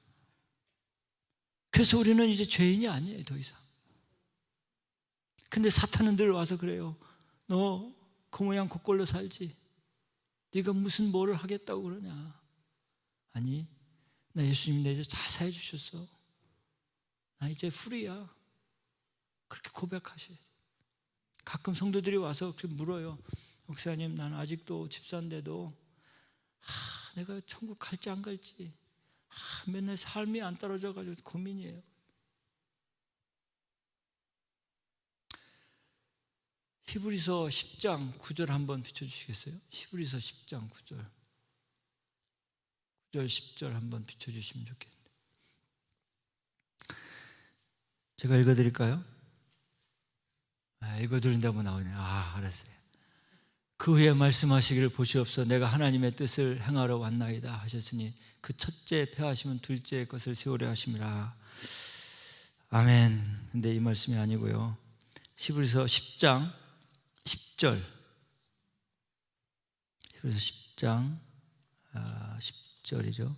그래서 우리는 이제 죄인이 아니에요, 더 이상. 근데 사탄은 늘 와서 그래요. 너 그 모양 그꼴로 살지. 네가 무슨 뭐를 하겠다고 그러냐. 아니, 나 예수님이 내 죄 다 사해 주셨어. 나 이제 프리야. 그렇게 고백하셔야 돼요. 가끔 성도들이 와서 그렇게 물어요. 목사님, 나는 아직도 집사인데도 내가 천국 갈지 안 갈지 맨날 삶이 안 떨어져가지고 고민이에요. 히브리서 10장 9절 한번 비춰주시겠어요? 히브리서 10장 9절 10절 한번 비춰주시면 좋겠는데, 제가 읽어드릴까요? 읽어드린다고 나오네요. 알았어요. 그 후에 말씀하시기를 보시옵소서. 내가 하나님의 뜻을 행하러 왔나이다 하셨으니 그 첫째 패하시면 둘째 것을 세우려 하심이라. 아멘. 근데 이 말씀이 아니고요. 히브리서 10장 10절, 히브리서 10장 10절이죠.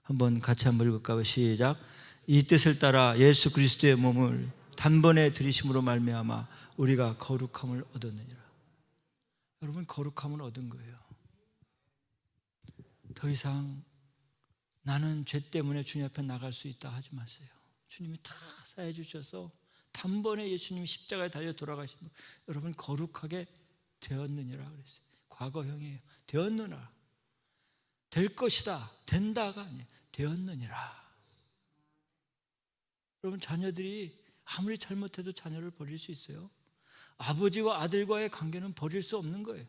한번 같이 한번 읽을까요? 시작. 이 뜻을 따라 예수 그리스도의 몸을 단번에 들이심으로 말미암아 우리가 거룩함을 얻었느니라. 여러분, 거룩함을 얻은 거예요. 더 이상 나는 죄 때문에 주님 앞에 나갈 수 있다 하지 마세요. 주님이 다 사해 주셔서 단번에 예수님이 십자가에 달려 돌아가신 거, 여러분 거룩하게 되었느니라 그랬어요. 과거형이에요. 되었느니라. 될 것이다, 된다가 아니에요. 되었느니라. 여러분, 자녀들이 아무리 잘못해도 자녀를 버릴 수 있어요? 아버지와 아들과의 관계는 버릴 수 없는 거예요.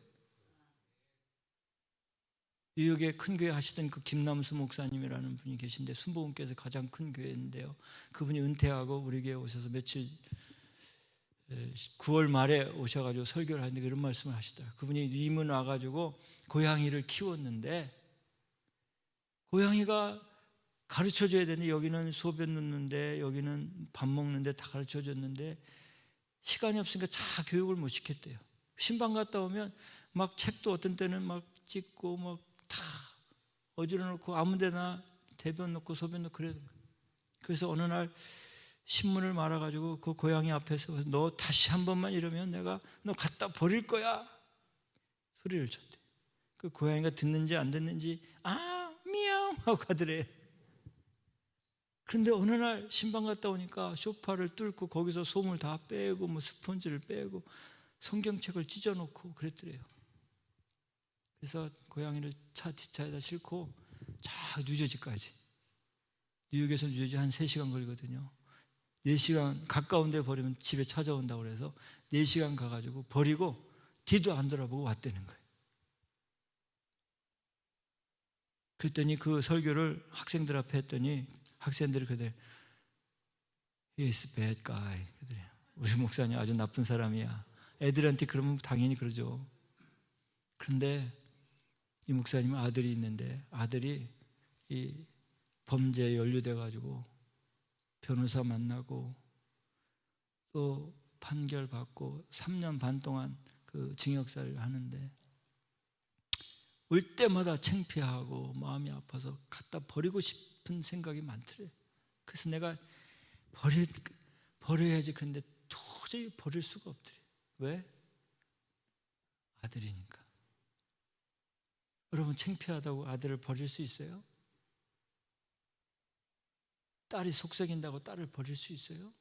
뉴욕에 큰 교회 하시던 그 김남수 목사님이라는 분이 계신데, 순복음교회에서 가장 큰 교회인데요, 그분이 은퇴하고 우리 교회에 오셔서 며칠 9월 말에 오셔가지고 설교를 하는데 이런 말씀을 하시더라고요. 그분이 이민 와가지고 고양이를 키웠는데, 고양이가 가르쳐줘야 되는데, 여기는 소변 넣는데 여기는 밥 먹는데 다 가르쳐줬는데 시간이 없으니까 다 교육을 못 시켰대요. 신방 갔다 오면 막 책도 어떤 때는 막 찍고 막 다 어지러 놓고 아무 데나 대변 놓고 소변 놓고 그래요. 그래서 어느 날 신문을 말아가지고 그 고양이 앞에서 너 다시 한 번만 이러면 내가 너 갖다 버릴 거야 소리를 쳤대. 그 고양이가 듣는지 안 듣는지 미야옹 하고 가더래. 그런데 어느 날 신방 갔다 오니까 소파를 뚫고 거기서 솜을 다 빼고 뭐 스펀지를 빼고 성경책을 찢어놓고 그랬더래요. 그래서 고양이를 차 뒷차에다 싣고 쫙 뉴저지까지, 뉴욕에서 뉴저지 한 3시간 걸리거든요. 4시간 가까운 데 버리면 집에 찾아온다고 그래서 4시간 가가지고 버리고 뒤도 안 돌아보고 왔다는 거예요. 그랬더니 그 설교를 학생들 앞에 했더니 학생들이 그래, He is bad guy. 우리 목사님 아주 나쁜 사람이야. 애들한테 그러면 당연히 그러죠. 그런데 이 목사님은 아들이 있는데, 아들이 이 범죄에 연루돼 가지고 변호사 만나고 또 판결 받고 3년 반 동안 그 징역사를 하는데, 올 때마다 창피하고 마음이 아파서 갖다 버리고 싶은 생각이 많더래. 그래서 내가 버려야지. 그런데 도저히 버릴 수가 없더래. 왜? 아들이니까. 여러분, 창피하다고 아들을 버릴 수 있어요? 딸이 속썩인다고 딸을 버릴 수 있어요?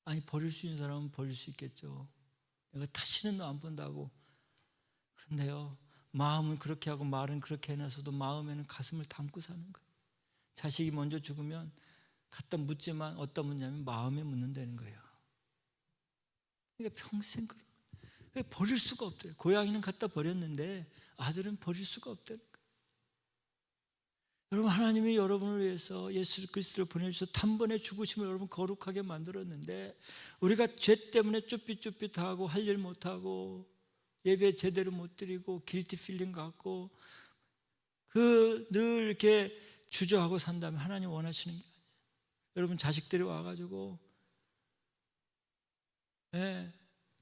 아니, 버릴 수 있는 사람은 버릴 수 있겠죠. 내가 다시는 너 안 본다고. 그런데요, 마음은 그렇게 하고 말은 그렇게 해놔서도 마음에는 가슴을 담고 사는 거예요. 자식이 먼저 죽으면 갖다 묻지만 어디다 묻냐면 마음에 묻는다는 거예요. 그러니까 평생 그런 거예요. 버릴 수가 없대요. 고양이는 갖다 버렸는데 아들은 버릴 수가 없다는 거예요. 여러분, 하나님이 여러분을 위해서 예수 그리스도를 보내주셔서 단번에 죽으심을 여러분 거룩하게 만들었는데, 우리가 죄 때문에 쭈삣쭈삣하고 할 일 못하고 예배 제대로 못 드리고 길티 필링 갖고 그 늘 이렇게 주저하고 산다면 하나님 원하시는 게 아니에요. 여러분 자식들이 와가지고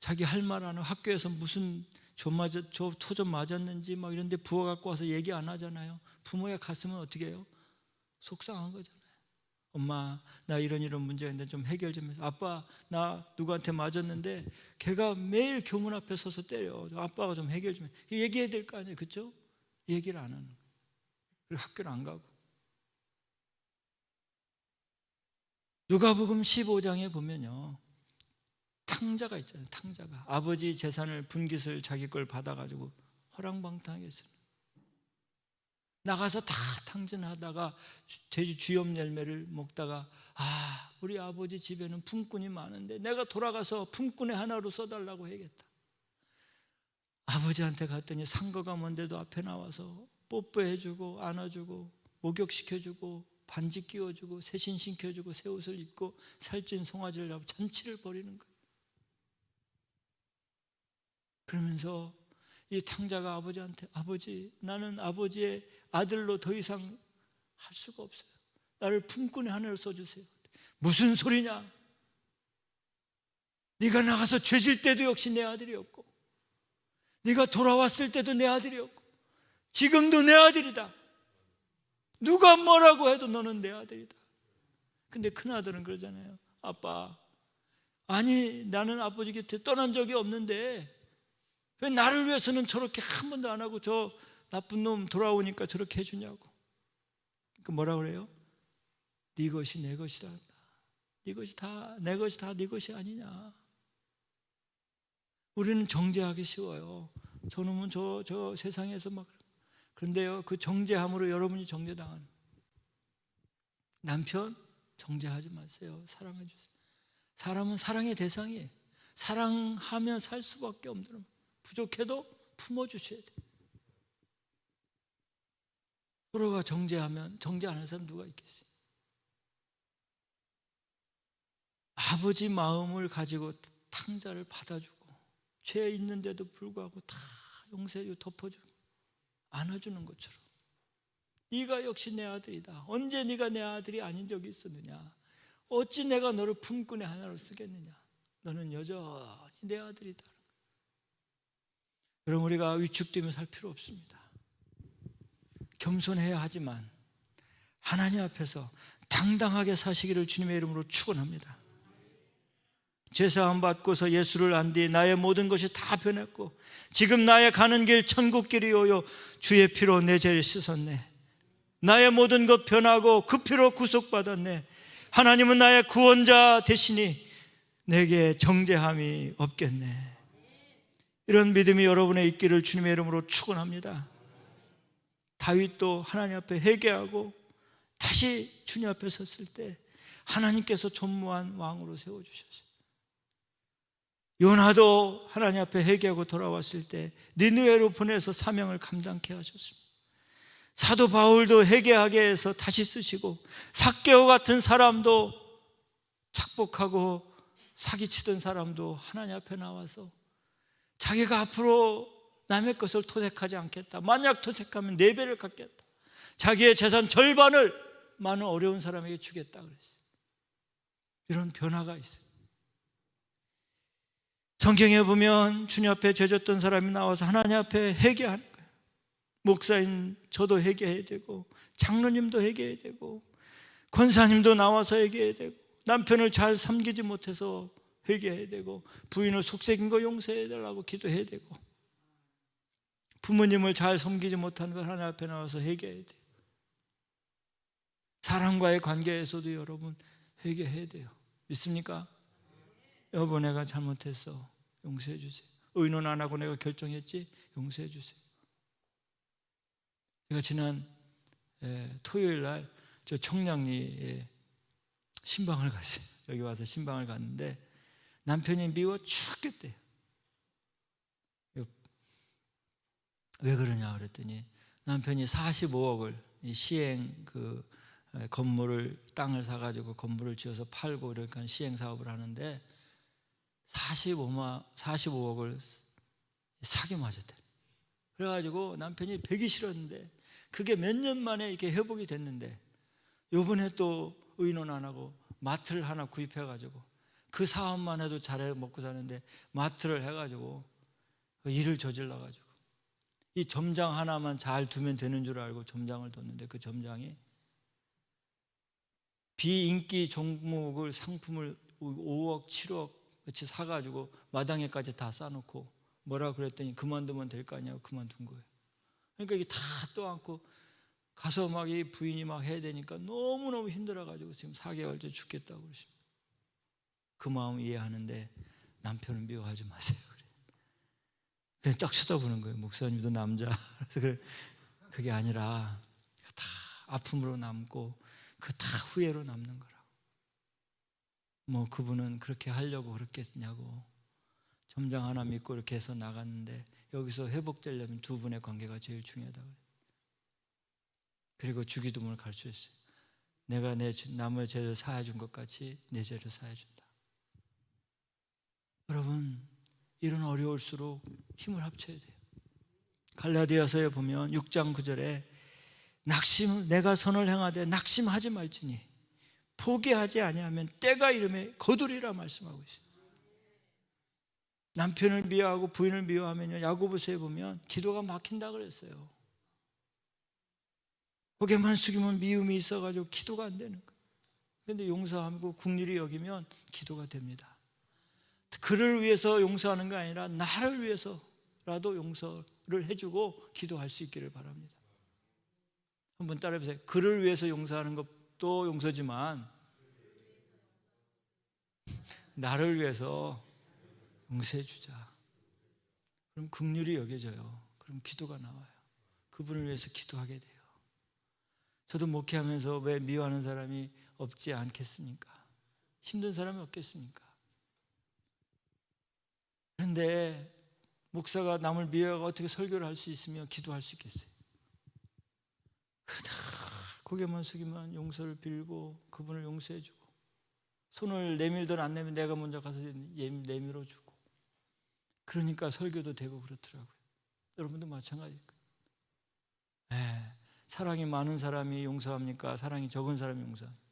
자기 할 말 안 하고 학교에서 무슨 토좀 맞았는지 막 이런데 부어 갖고 와서 얘기 안 하잖아요. 부모의 가슴은 어떻게 해요? 속상한 거잖아요. 엄마 나 이런 문제가 있는데 좀 해결 좀 해서. 아빠 나 누구한테 맞았는데 걔가 매일 교문 앞에 서서 때려. 아빠가 좀 해결 좀 해. 얘기해야 될 거 아니에요. 그렇죠? 얘기를 안 하는 거예요. 그리고 학교를 안 가고. 누가복음 15장에 보면요, 탕자가 있잖아요. 탕자가 아버지 재산을 분깃을 자기 걸 받아가지고 허랑방탕하겠어요. 나가서 다 탕진하다가 돼지 쥐염 열매를 먹다가 우리 아버지 집에는 품꾼이 많은데 내가 돌아가서 품꾼의 하나로 써달라고 해야겠다. 아버지한테 갔더니 상거가 먼데도 앞에 나와서 뽀뽀해주고 안아주고 목욕시켜주고 반지 끼워주고 새신 신겨주고 새 옷을 입고 살찐 송아지를 잡고 잔치를 벌이는 거예요. 그러면서 이 탕자가 아버지한테 아버지 나는 아버지의 아들로 더 이상 할 수가 없어요. 나를 품꾼의 하나로 써주세요. 무슨 소리냐? 네가 나가서 죄질 때도 역시 내 아들이었고 네가 돌아왔을 때도 내 아들이었고 지금도 내 아들이다. 누가 뭐라고 해도 너는 내 아들이다. 근데 큰아들은 그러잖아요. 아빠 아니 나는 아버지 곁에 떠난 적이 없는데 왜 나를 위해서는 저렇게 한 번도 안 하고 저 나쁜 놈 돌아오니까 저렇게 해주냐고. 그 뭐라 그래요? 네 것이 내 것이다. 네 것이 다 내 것이 다 네 것이 아니냐. 우리는 정죄하기 쉬워요. 저놈은 저 세상에서 막. 그런데요, 그 정죄함으로 여러분이 정죄당하는. 남편 정죄하지 마세요. 사랑해 주세요. 사람은 사랑의 대상이에요. 사랑하면 살 수밖에 없는. 부족해도 품어주셔야 돼요. 서로가 정죄하면 정죄 안 하는 사람 누가 있겠어요? 아버지 마음을 가지고 탕자를 받아주고 죄 있는데도 불구하고 다 용서해주고 덮어주고 안아주는 것처럼 네가 역시 내 아들이다. 언제 네가 내 아들이 아닌 적이 있었느냐? 어찌 내가 너를 품꾼의 하나로 쓰겠느냐? 너는 여전히 내 아들이다. 그럼 우리가 위축되며 살 필요 없습니다. 겸손해야 하지만 하나님 앞에서 당당하게 사시기를 주님의 이름으로 축원합니다. 제사함 받고서 예수를 안 뒤 나의 모든 것이 다 변했고 지금 나의 가는 길 천국길이오요 주의 피로 내 죄를 씻었네. 나의 모든 것 변하고 그 피로 구속받았네. 하나님은 나의 구원자 되시니 내게 정죄함이 없겠네. 이런 믿음이 여러분의 있기를 주님의 이름으로 축원합니다. 다윗도 하나님 앞에 회개하고 다시 주님 앞에 섰을 때 하나님께서 전무한 왕으로 세워주셨어요. 요나도 하나님 앞에 회개하고 돌아왔을 때 니느웨로 보내서 사명을 감당케 하셨습니다. 사도 바울도 회개하게 해서 다시 쓰시고 삭개오 같은 사람도 착복하고 사기치던 사람도 하나님 앞에 나와서 자기가 앞으로 남의 것을 토색하지 않겠다. 만약 토색하면 4배를 갚겠다. 자기의 재산 절반을 많은 어려운 사람에게 주겠다 그랬어요. 이런 변화가 있어요. 성경에 보면 주님 앞에 죄졌던 사람이 나와서 하나님 앞에 회개하는 거예요. 목사인 저도 회개해야 되고 장로님도 회개해야 되고 권사님도 나와서 회개해야 되고 남편을 잘 섬기지 못해서 회개해야 되고 부인을 속삭인 거 용서해야 되라고 기도해야 되고 부모님을 잘 섬기지 못한 걸 하나님 앞에 나와서 회개해야 돼요. 사람과의 관계에서도 여러분 회개해야 돼요. 믿습니까? 여보 내가 잘못했어. 용서해 주세요. 의논 안 하고 내가 결정했지? 용서해 주세요. 제가 지난 토요일 날 저 청량리에 신방을 갔어요. 여기 와서 신방을 갔는데 남편이 미워 죽겠대요. 왜 그러냐 그랬더니 남편이 45억을 시행 그 건물을 땅을 사가지고 건물을 지어서 팔고 그러니까 시행 사업을 하는데 45억을 사기 맞았대. 그래가지고 남편이 배기 싫었는데 그게 몇 년 만에 이렇게 회복이 됐는데 요번에 또 의논 안 하고 마트를 하나 구입해가지고 그 사업만 해도 잘해 먹고 사는데 마트를 해가지고 일을 저질러가지고 이 점장 하나만 잘 두면 되는 줄 알고 점장을 뒀는데 그 점장이 비인기 종목을 상품을 5억 7억 같이 사가지고 마당에까지 다 싸놓고 뭐라 그랬더니 그만두면 될 거 아니냐고 그만둔 거예요. 그러니까 이게 다 떠안고 가서 막 이 부인이 막 해야 되니까 너무너무 힘들어가지고 지금 4개월째 죽겠다고 그러십니다. 그 마음 이해하는데 남편을 미워하지 마세요. 그냥 딱 쳐다보는 거예요. 목사님도 남자. 그래서 그래, 그게 아니라 다 아픔으로 남고 그 다 후회로 남는 거라고. 뭐 그분은 그렇게 하려고 그렇겠냐고. 점장 하나 믿고 이렇게 해서 나갔는데 여기서 회복되려면 두 분의 관계가 제일 중요하다고. 그리고 주기도문을 가르쳐줬어요. 내가 내 남의 죄를 사해준 것 같이 내 죄를 사해준다. 여러분, 이런 어려울수록 힘을 합쳐야 돼요. 갈라디아서에 보면 6장 9절에 내가 선을 행하되 낙심하지 말지니 포기하지 아니하면 때가 이름에 거두리라 말씀하고 있어요. 남편을 미워하고 부인을 미워하면요, 야고보서에 보면 기도가 막힌다 그랬어요. 고개만 숙이면 미움이 있어가지고 기도가 안 되는 거예요. 그런데 용서하고 긍휼히 여기면 기도가 됩니다. 그를 위해서 용서하는 게 아니라 나를 위해서라도 용서를 해주고 기도할 수 있기를 바랍니다. 한번 따라해보세요. 그를 위해서 용서하는 것도 용서지만 나를 위해서 용서해 주자. 그럼 긍휼이 여겨져요. 그럼 기도가 나와요. 그분을 위해서 기도하게 돼요. 저도 목회하면서 왜 미워하는 사람이 없지 않겠습니까? 힘든 사람이 없겠습니까? 그런데 목사가 남을 미워하고 어떻게 설교를 할 수 있으며 기도할 수 있겠어요? 고개만 숙이면 용서를 빌고 그분을 용서해 주고 손을 내밀든 안 내밀든 내가 먼저 가서 내밀어 주고 그러니까 설교도 되고 그렇더라고요. 여러분도 마찬가지일 거예요. 사랑이 많은 사람이 용서합니까? 사랑이 적은 사람이 용서합니까?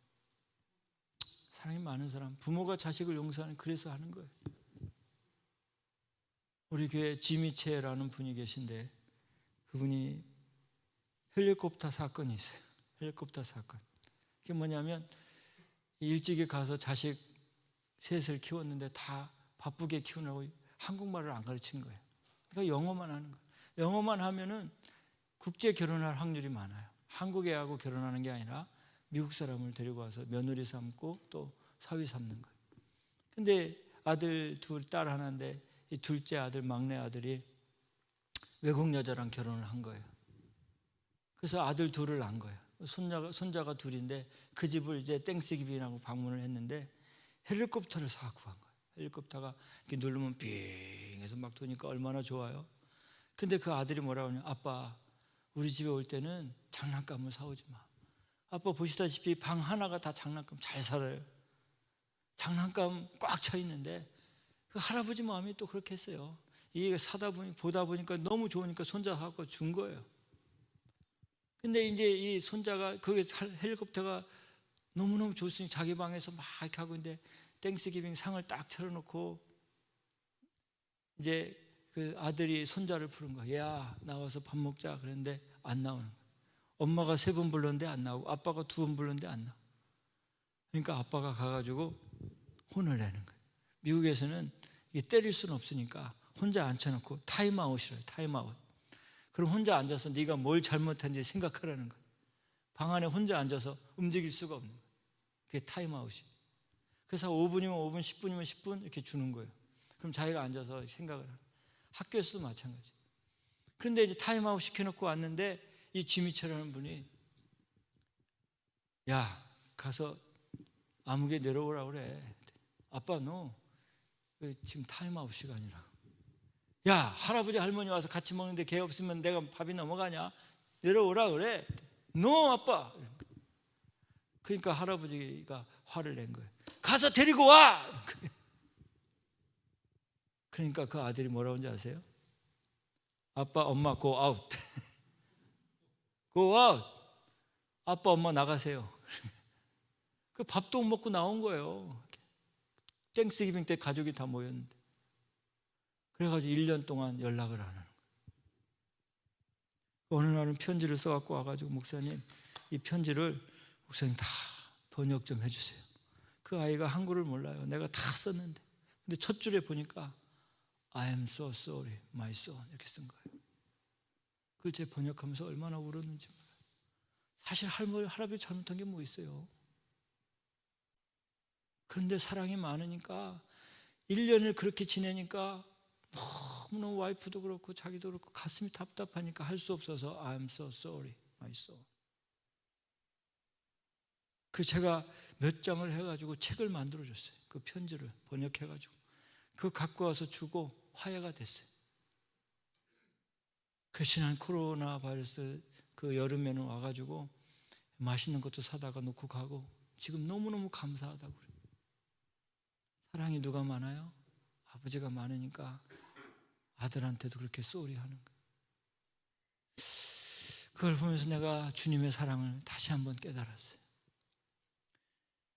사랑이 많은 사람, 부모가 자식을 용서하는 그래서 하는 거예요. 우리 교회 지미체라는 분이 계신데 그분이 헬리콥터 사건이 있어요. 헬리콥터 사건. 그게 뭐냐면 일찍이 가서 자식 셋을 키웠는데 다 바쁘게 키우느라고 한국말을 안 가르친 거예요. 그러니까 영어만 하는 거예요. 영어만 하면은 국제 결혼할 확률이 많아요. 한국 애하고 결혼하는 게 아니라 미국 사람을 데리고 와서 며느리 삼고 또 사위 삼는 거예요. 근데 아들 둘, 딸 하나인데 이 둘째 아들, 막내 아들이 외국 여자랑 결혼을 한 거예요. 그래서 아들 둘을 낳은 거예요. 손자가 둘인데 그 집을 이제 땡스기빙하고 방문을 했는데 헬리콥터를 사고 간 거예요. 헬리콥터가 이렇게 누르면 빙 해서 막 도니까 얼마나 좋아요. 근데 그 아들이 뭐라고 하냐, 아빠 우리 집에 올 때는 장난감을 사오지 마. 아빠 보시다시피 방 하나가 다 장난감 잘 살아요. 장난감 꽉 차 있는데 그 할아버지 마음이 또 그렇게 했어요. 이게 보다 보니까 너무 좋으니까 손자 갖고 준 거예요. 근데 이제 이 손자가 거기 헬리콥터가 너무너무 좋으니 자기 방에서 막 이렇게 하고 있는데 땡스기빙 상을 딱 차려놓고 이제 그 아들이 손자를 부른 거야. 야 나와서 밥 먹자 그랬는데 안 나오는 거야. 엄마가 3번 불렀는데 안 나오고 아빠가 2번 불렀는데 안 나와. 그러니까 아빠가 가가지고 혼을 내는 거예요. 미국에서는 이게 때릴 수는 없으니까 혼자 앉혀놓고 타임아웃이래요. 타임아웃. 그럼 혼자 앉아서 네가 뭘 잘못했는지 생각하라는 거예요. 방 안에 혼자 앉아서 움직일 수가 없는 거예요. 그게 타임아웃이. 그래서 5분이면 5분, 10분이면 10분 이렇게 주는 거예요. 그럼 자기가 앉아서 생각을 하는 거예요. 학교에서도 마찬가지. 그런데 이제 타임아웃 시켜놓고 왔는데 이 지미철이라는 분이 야 가서 아무개 내려오라 그래. 아빠 너 지금 타임아웃 시간이라고. 야 할아버지 할머니 와서 같이 먹는데 걔 없으면 내가 밥이 넘어가냐. 내려오라 그래. 너 아빠. 그러니까 할아버지가 화를 낸 거예요. 가서 데리고 와. 그러니까 그 아들이 뭐라고 하는지 아세요? 아빠, 엄마 go out. go out. 아빠, 엄마 나가세요. 그 밥도 못 먹고 나온 거예요. 땡스기빙 때 가족이 다 모였는데. 그래가지고 1년 동안 연락을 안 하는 거예요. 어느 날은 편지를 써갖고 와가지고 목사님, 이 편지를 목사님 다 번역 좀 해주세요. 그 아이가 한글을 몰라요. 내가 다 썼는데. 근데 첫 줄에 보니까 I am so sorry, my son 이렇게 쓴 거예요. 그걸 제 번역하면서 얼마나 울었는지 몰라요. 사실 할아버지 잘못한 게 뭐 있어요? 그런데 사랑이 많으니까 1년을 그렇게 지내니까 너무너무 와이프도 그렇고 자기도 그렇고 가슴이 답답하니까 할 수 없어서 I am so sorry, my son. 그 제가 몇 장을 해가지고 책을 만들어줬어요. 그 편지를 번역해가지고 그거 갖고 와서 주고 화해가 됐어요. 그 지난 코로나 바이러스 그 여름에는 와가지고 맛있는 것도 사다가 놓고 가고 지금 너무너무 감사하다고 그래요. 사랑이 누가 많아요? 아버지가 많으니까 아들한테도 그렇게 쏘리 하는 거예요. 그걸 보면서 내가 주님의 사랑을 다시 한번 깨달았어요.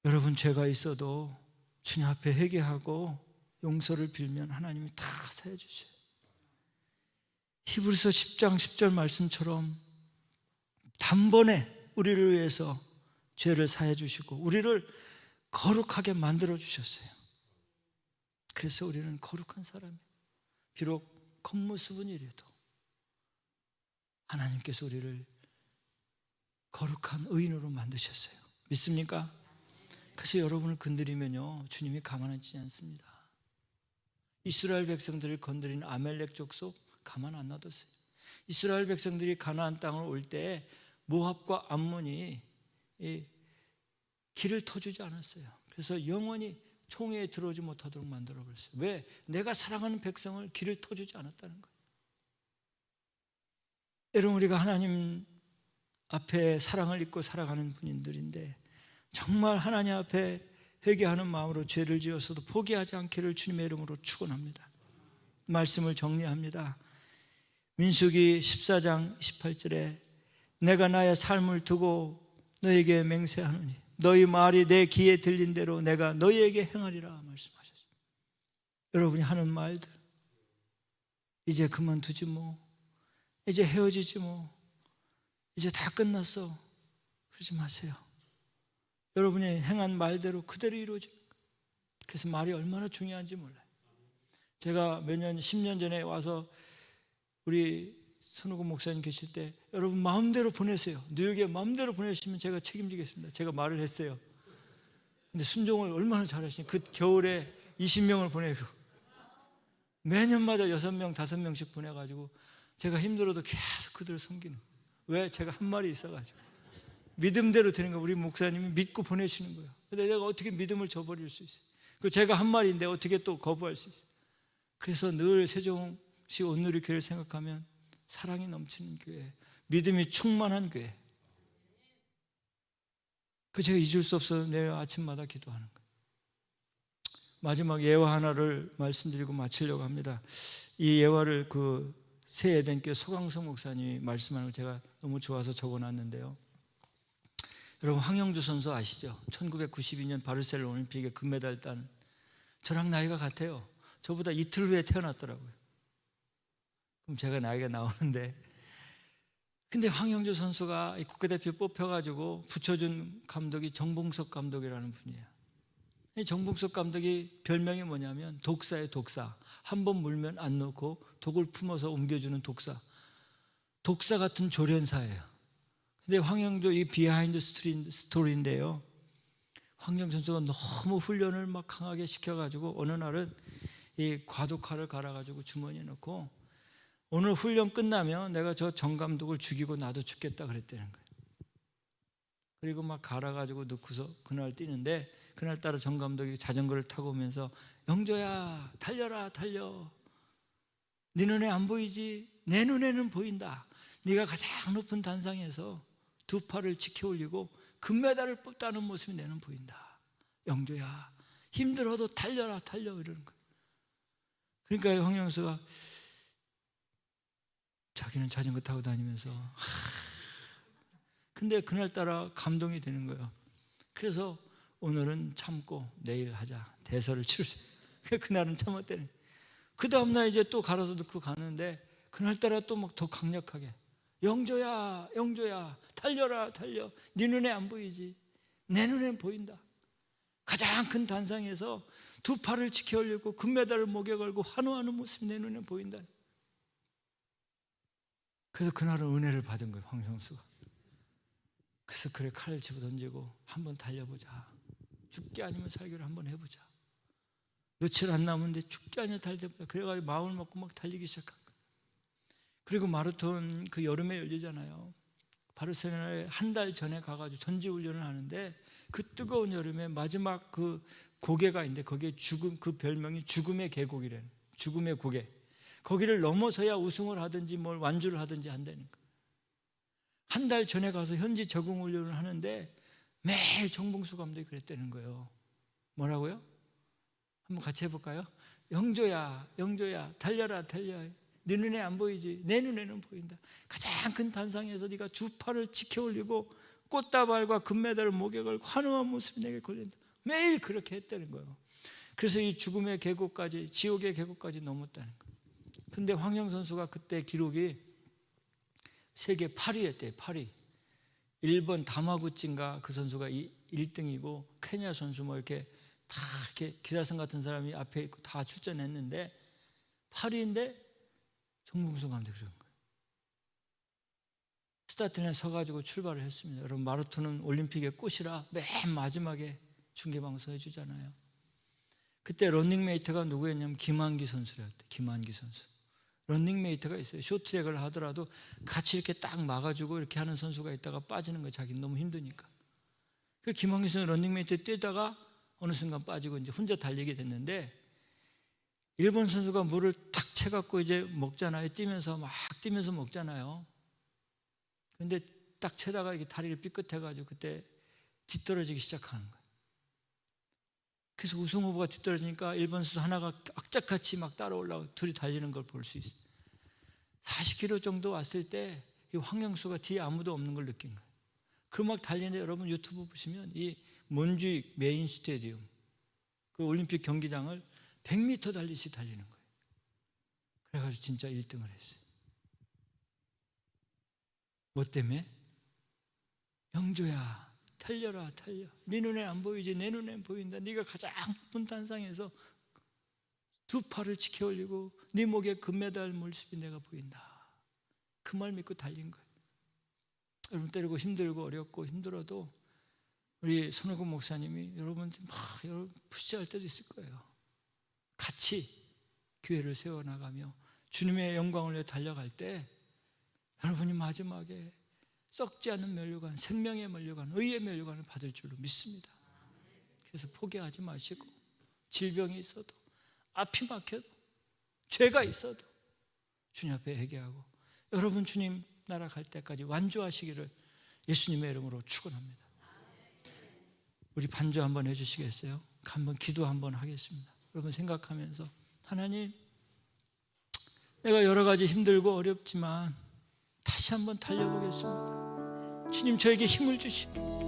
여러분, 죄가 있어도 주님 앞에 회개하고 용서를 빌면 하나님이 다 사해 주셔요. 히브리서 10장 10절 말씀처럼 단번에 우리를 위해서 죄를 사해 주시고 우리를 거룩하게 만들어 주셨어요. 그래서 우리는 거룩한 사람이에요. 비록 겉모습은 이래도 하나님께서 우리를 거룩한 의인으로 만드셨어요. 믿습니까? 그래서 여러분을 건드리면요 주님이 가만하지 않습니다. 이스라엘 백성들을 건드린 아멜렉 족속 가만 안 놔뒀어요. 이스라엘 백성들이 가나안 땅을 올 때 모압과 암몬이 길을 터주지 않았어요. 그래서 영원히 총회에 들어오지 못하도록 만들어버렸어요. 왜? 내가 사랑하는 백성을 길을 터주지 않았다는 거예요. 여러분, 우리가 하나님 앞에 사랑을 입고 살아가는 분들인데 정말 하나님 앞에 회개하는 마음으로 죄를 지어서도 포기하지 않기를 주님의 이름으로 축원합니다. 말씀을 정리합니다. 민수기 14장 18절에 내가 나의 삶을 두고 너에게 맹세하노니 너희 말이 내 귀에 들린 대로 내가 너희에게 행하리라 말씀하셨습니다. 여러분이 하는 말들 이제 그만두지 뭐, 이제 헤어지지 뭐, 이제 다 끝났어, 그러지 마세요. 여러분이 행한 말대로 그대로 이루어져요. 그래서 말이 얼마나 중요한지 몰라요. 제가 몇 년, 10년 전에 와서 우리 손우구 목사님 계실 때 여러분 마음대로 보내세요. 뉴욕에 마음대로 보내시면 제가 책임지겠습니다. 제가 말을 했어요. 근데 순종을 얼마나 잘하시니 그 겨울에 20명을 보내고 매년마다 6명, 5명씩 보내가지고 제가 힘들어도 계속 그들을 섬기는 거예요. 왜? 제가 한 말이 있어가지고 믿음대로 되는 거예요. 우리 목사님이 믿고 보내시는 거예요. 근데 내가 어떻게 믿음을 저버릴 수 있어요? 그 제가 한 말인데 어떻게 또 거부할 수 있어요? 그래서 늘 세종시 온누리교회를 생각하면 사랑이 넘치는 교회, 믿음이 충만한 교회. 그 제가 잊을 수 없어서 매일 아침마다 기도하는 거예요. 마지막 예화 하나를 말씀드리고 마치려고 합니다. 이 예화를 그 새 에덴교회 소강성 목사님이 말씀하는 걸 제가 너무 좋아서 적어놨는데요. 여러분, 황영주 선수 아시죠? 1992년 바르셀로나 올림픽에 금메달 딴, 저랑 나이가 같아요. 저보다 이틀 후에 태어났더라고요. 그럼 제가 나이가 나오는데, 근데 황영주 선수가 국가대표 뽑혀가지고 붙여준 감독이 정봉석 감독이라는 분이에요. 이 정봉석 감독이 별명이 뭐냐면 독사의 독사. 한 번 물면 안 놓고 독을 품어서 옮겨주는 독사. 독사 같은 조련사예요. 근데 황영조 이 비하인드 스토리인데요. 황영조 선수가 너무 훈련을 막 강하게 시켜가지고 어느 날은 이 과도칼을 갈아가지고 주머니에 넣고 오늘 훈련 끝나면 내가 저 정 감독을 죽이고 나도 죽겠다 그랬다는 거예요. 그리고 막 갈아가지고 넣고서 그날 뛰는데 그날따라 정 감독이 자전거를 타고 오면서 영조야 달려라 달려, 네 눈에 안 보이지 내 눈에는 보인다. 네가 가장 높은 단상에서 두 팔을 치켜 올리고 금메달을 뽑다는 모습이 내는 보인다. 영조야 힘들어도 달려라 달려 이러는 거예요. 그러니까 황영수가 자기는 자전거 타고 다니면서 근데 그날따라 감동이 되는 거예요. 그래서 오늘은 참고 내일 하자, 대서를 치르자. 그날은 참았대는. 그 다음날 이제 또 가로수 넣고 가는데 그날따라 또 막 더 강력하게, 영조야 영조야 달려라 달려, 네 눈에 안 보이지 내 눈엔 보인다. 가장 큰 단상에서 두 팔을 지켜 올리고 금메달을 목에 걸고 환호하는 모습이 내 눈에 보인다. 그래서 그날은 은혜를 받은 거예요, 황성수가. 그래서 그래, 칼을 집어던지고 한번 달려보자. 죽기 아니면 살기로 한번 해보자. 며칠 안 남았는데 죽기 아니면 달려보자. 그래가지고 마음을 먹고 막 달리기 시작한 거예요. 그리고 마라톤 그 여름에 열리잖아요. 바르셀로나에 한 달 전에 가가지고 전지훈련을 하는데 그 뜨거운 여름에 마지막 그 고개가 있는데 거기에 죽음, 그 별명이 죽음의 계곡이래요. 죽음의 고개. 거기를 넘어서야 우승을 하든지 뭘 완주를 하든지 한다는 거예요. 한 달 전에 가서 현지 적응 훈련을 하는데 매일 정봉수 감독이 그랬다는 거예요. 뭐라고요? 한번 같이 해볼까요? 영조야 영조야 달려라 달려, 네 눈에 안 보이지 내 눈에는 보인다. 가장 큰 단상에서 네가 두 팔을 지켜 올리고 꽃다발과 금메달을 목에 걸고 환호한 모습이 내게 걸린다. 매일 그렇게 했다는 거예요. 그래서 이 죽음의 계곡까지, 지옥의 계곡까지 넘었다는 거예요. 근데 황영 선수가 그때 기록이 세계 8위였대요. 8위. 일본 다마구치인가 그 선수가 1등이고 케냐 선수 뭐 이렇게 다 이렇게 기사성 같은 사람이 앞에 있고 다 출전했는데 8위인데 정봉수 감독이 그런 거예요. 스타트라인에 서가지고 출발을 했습니다. 여러분, 마라톤은 올림픽의 꽃이라 맨 마지막에 중계방송 해주잖아요. 그때 런닝메이트가 누구였냐면 김한기 선수였대. 김한기 선수. 런닝메이트가 있어요. 쇼트트랙을 하더라도 같이 이렇게 딱 막아주고 이렇게 하는 선수가 있다가 빠지는 거예요. 자기는 너무 힘드니까. 그 김한기 선수 런닝메이트 뛰다가 어느 순간 빠지고 이제 혼자 달리게 됐는데, 일본 선수가 물을 탁 채갖고 이제 먹잖아요. 뛰면서 막 뛰면서 먹잖아요. 근데 딱 채다가 이게 다리를 삐끗해가지고 그때 뒤떨어지기 시작하는 거예요. 그래서 우승 후보가 뒤떨어지니까 일본 선수 하나가 악착같이 막 따라 올라오고 둘이 달리는 걸 볼 수 있어요. 40km 정도 왔을 때 이 황영수가 뒤에 아무도 없는 걸 느낀 거예요. 그 막 달리는데 여러분 유튜브 보시면 이 몬주익 메인 스테디움, 그 올림픽 경기장을 100m 달리시 달리는 거예요. 그래가지고 진짜 1등을 했어요. 뭐 때문에? 영조야 달려라 달려, 네 눈에 안 보이지 내 눈엔 보인다. 네가 가장 높은 단상에서 두 팔을 지켜 올리고 네 목에 금메달 모습이 내가 보인다. 그 말 믿고 달린 거예요. 여러분, 때리고 힘들고 어렵고 힘들어도 우리 손호근 목사님이 여러분한테 막 여러분 푸시할 때도 있을 거예요. 같이 교회를 세워나가며 주님의 영광을 위해 달려갈 때 여러분이 마지막에 썩지 않은 면류관, 생명의 면류관, 의의 면류관을 받을 줄로 믿습니다. 그래서 포기하지 마시고, 질병이 있어도, 앞이 막혀도, 죄가 있어도 주님 앞에 회개하고 여러분 주님 나라 갈 때까지 완주하시기를 예수님의 이름으로 축원합니다. 우리 반주 한번 해주시겠어요? 한번 기도 한번 하겠습니다. 여러분 생각하면서, 하나님, 내가 여러 가지 힘들고 어렵지만 다시 한번 달려보겠습니다. 주님, 저에게 힘을 주시고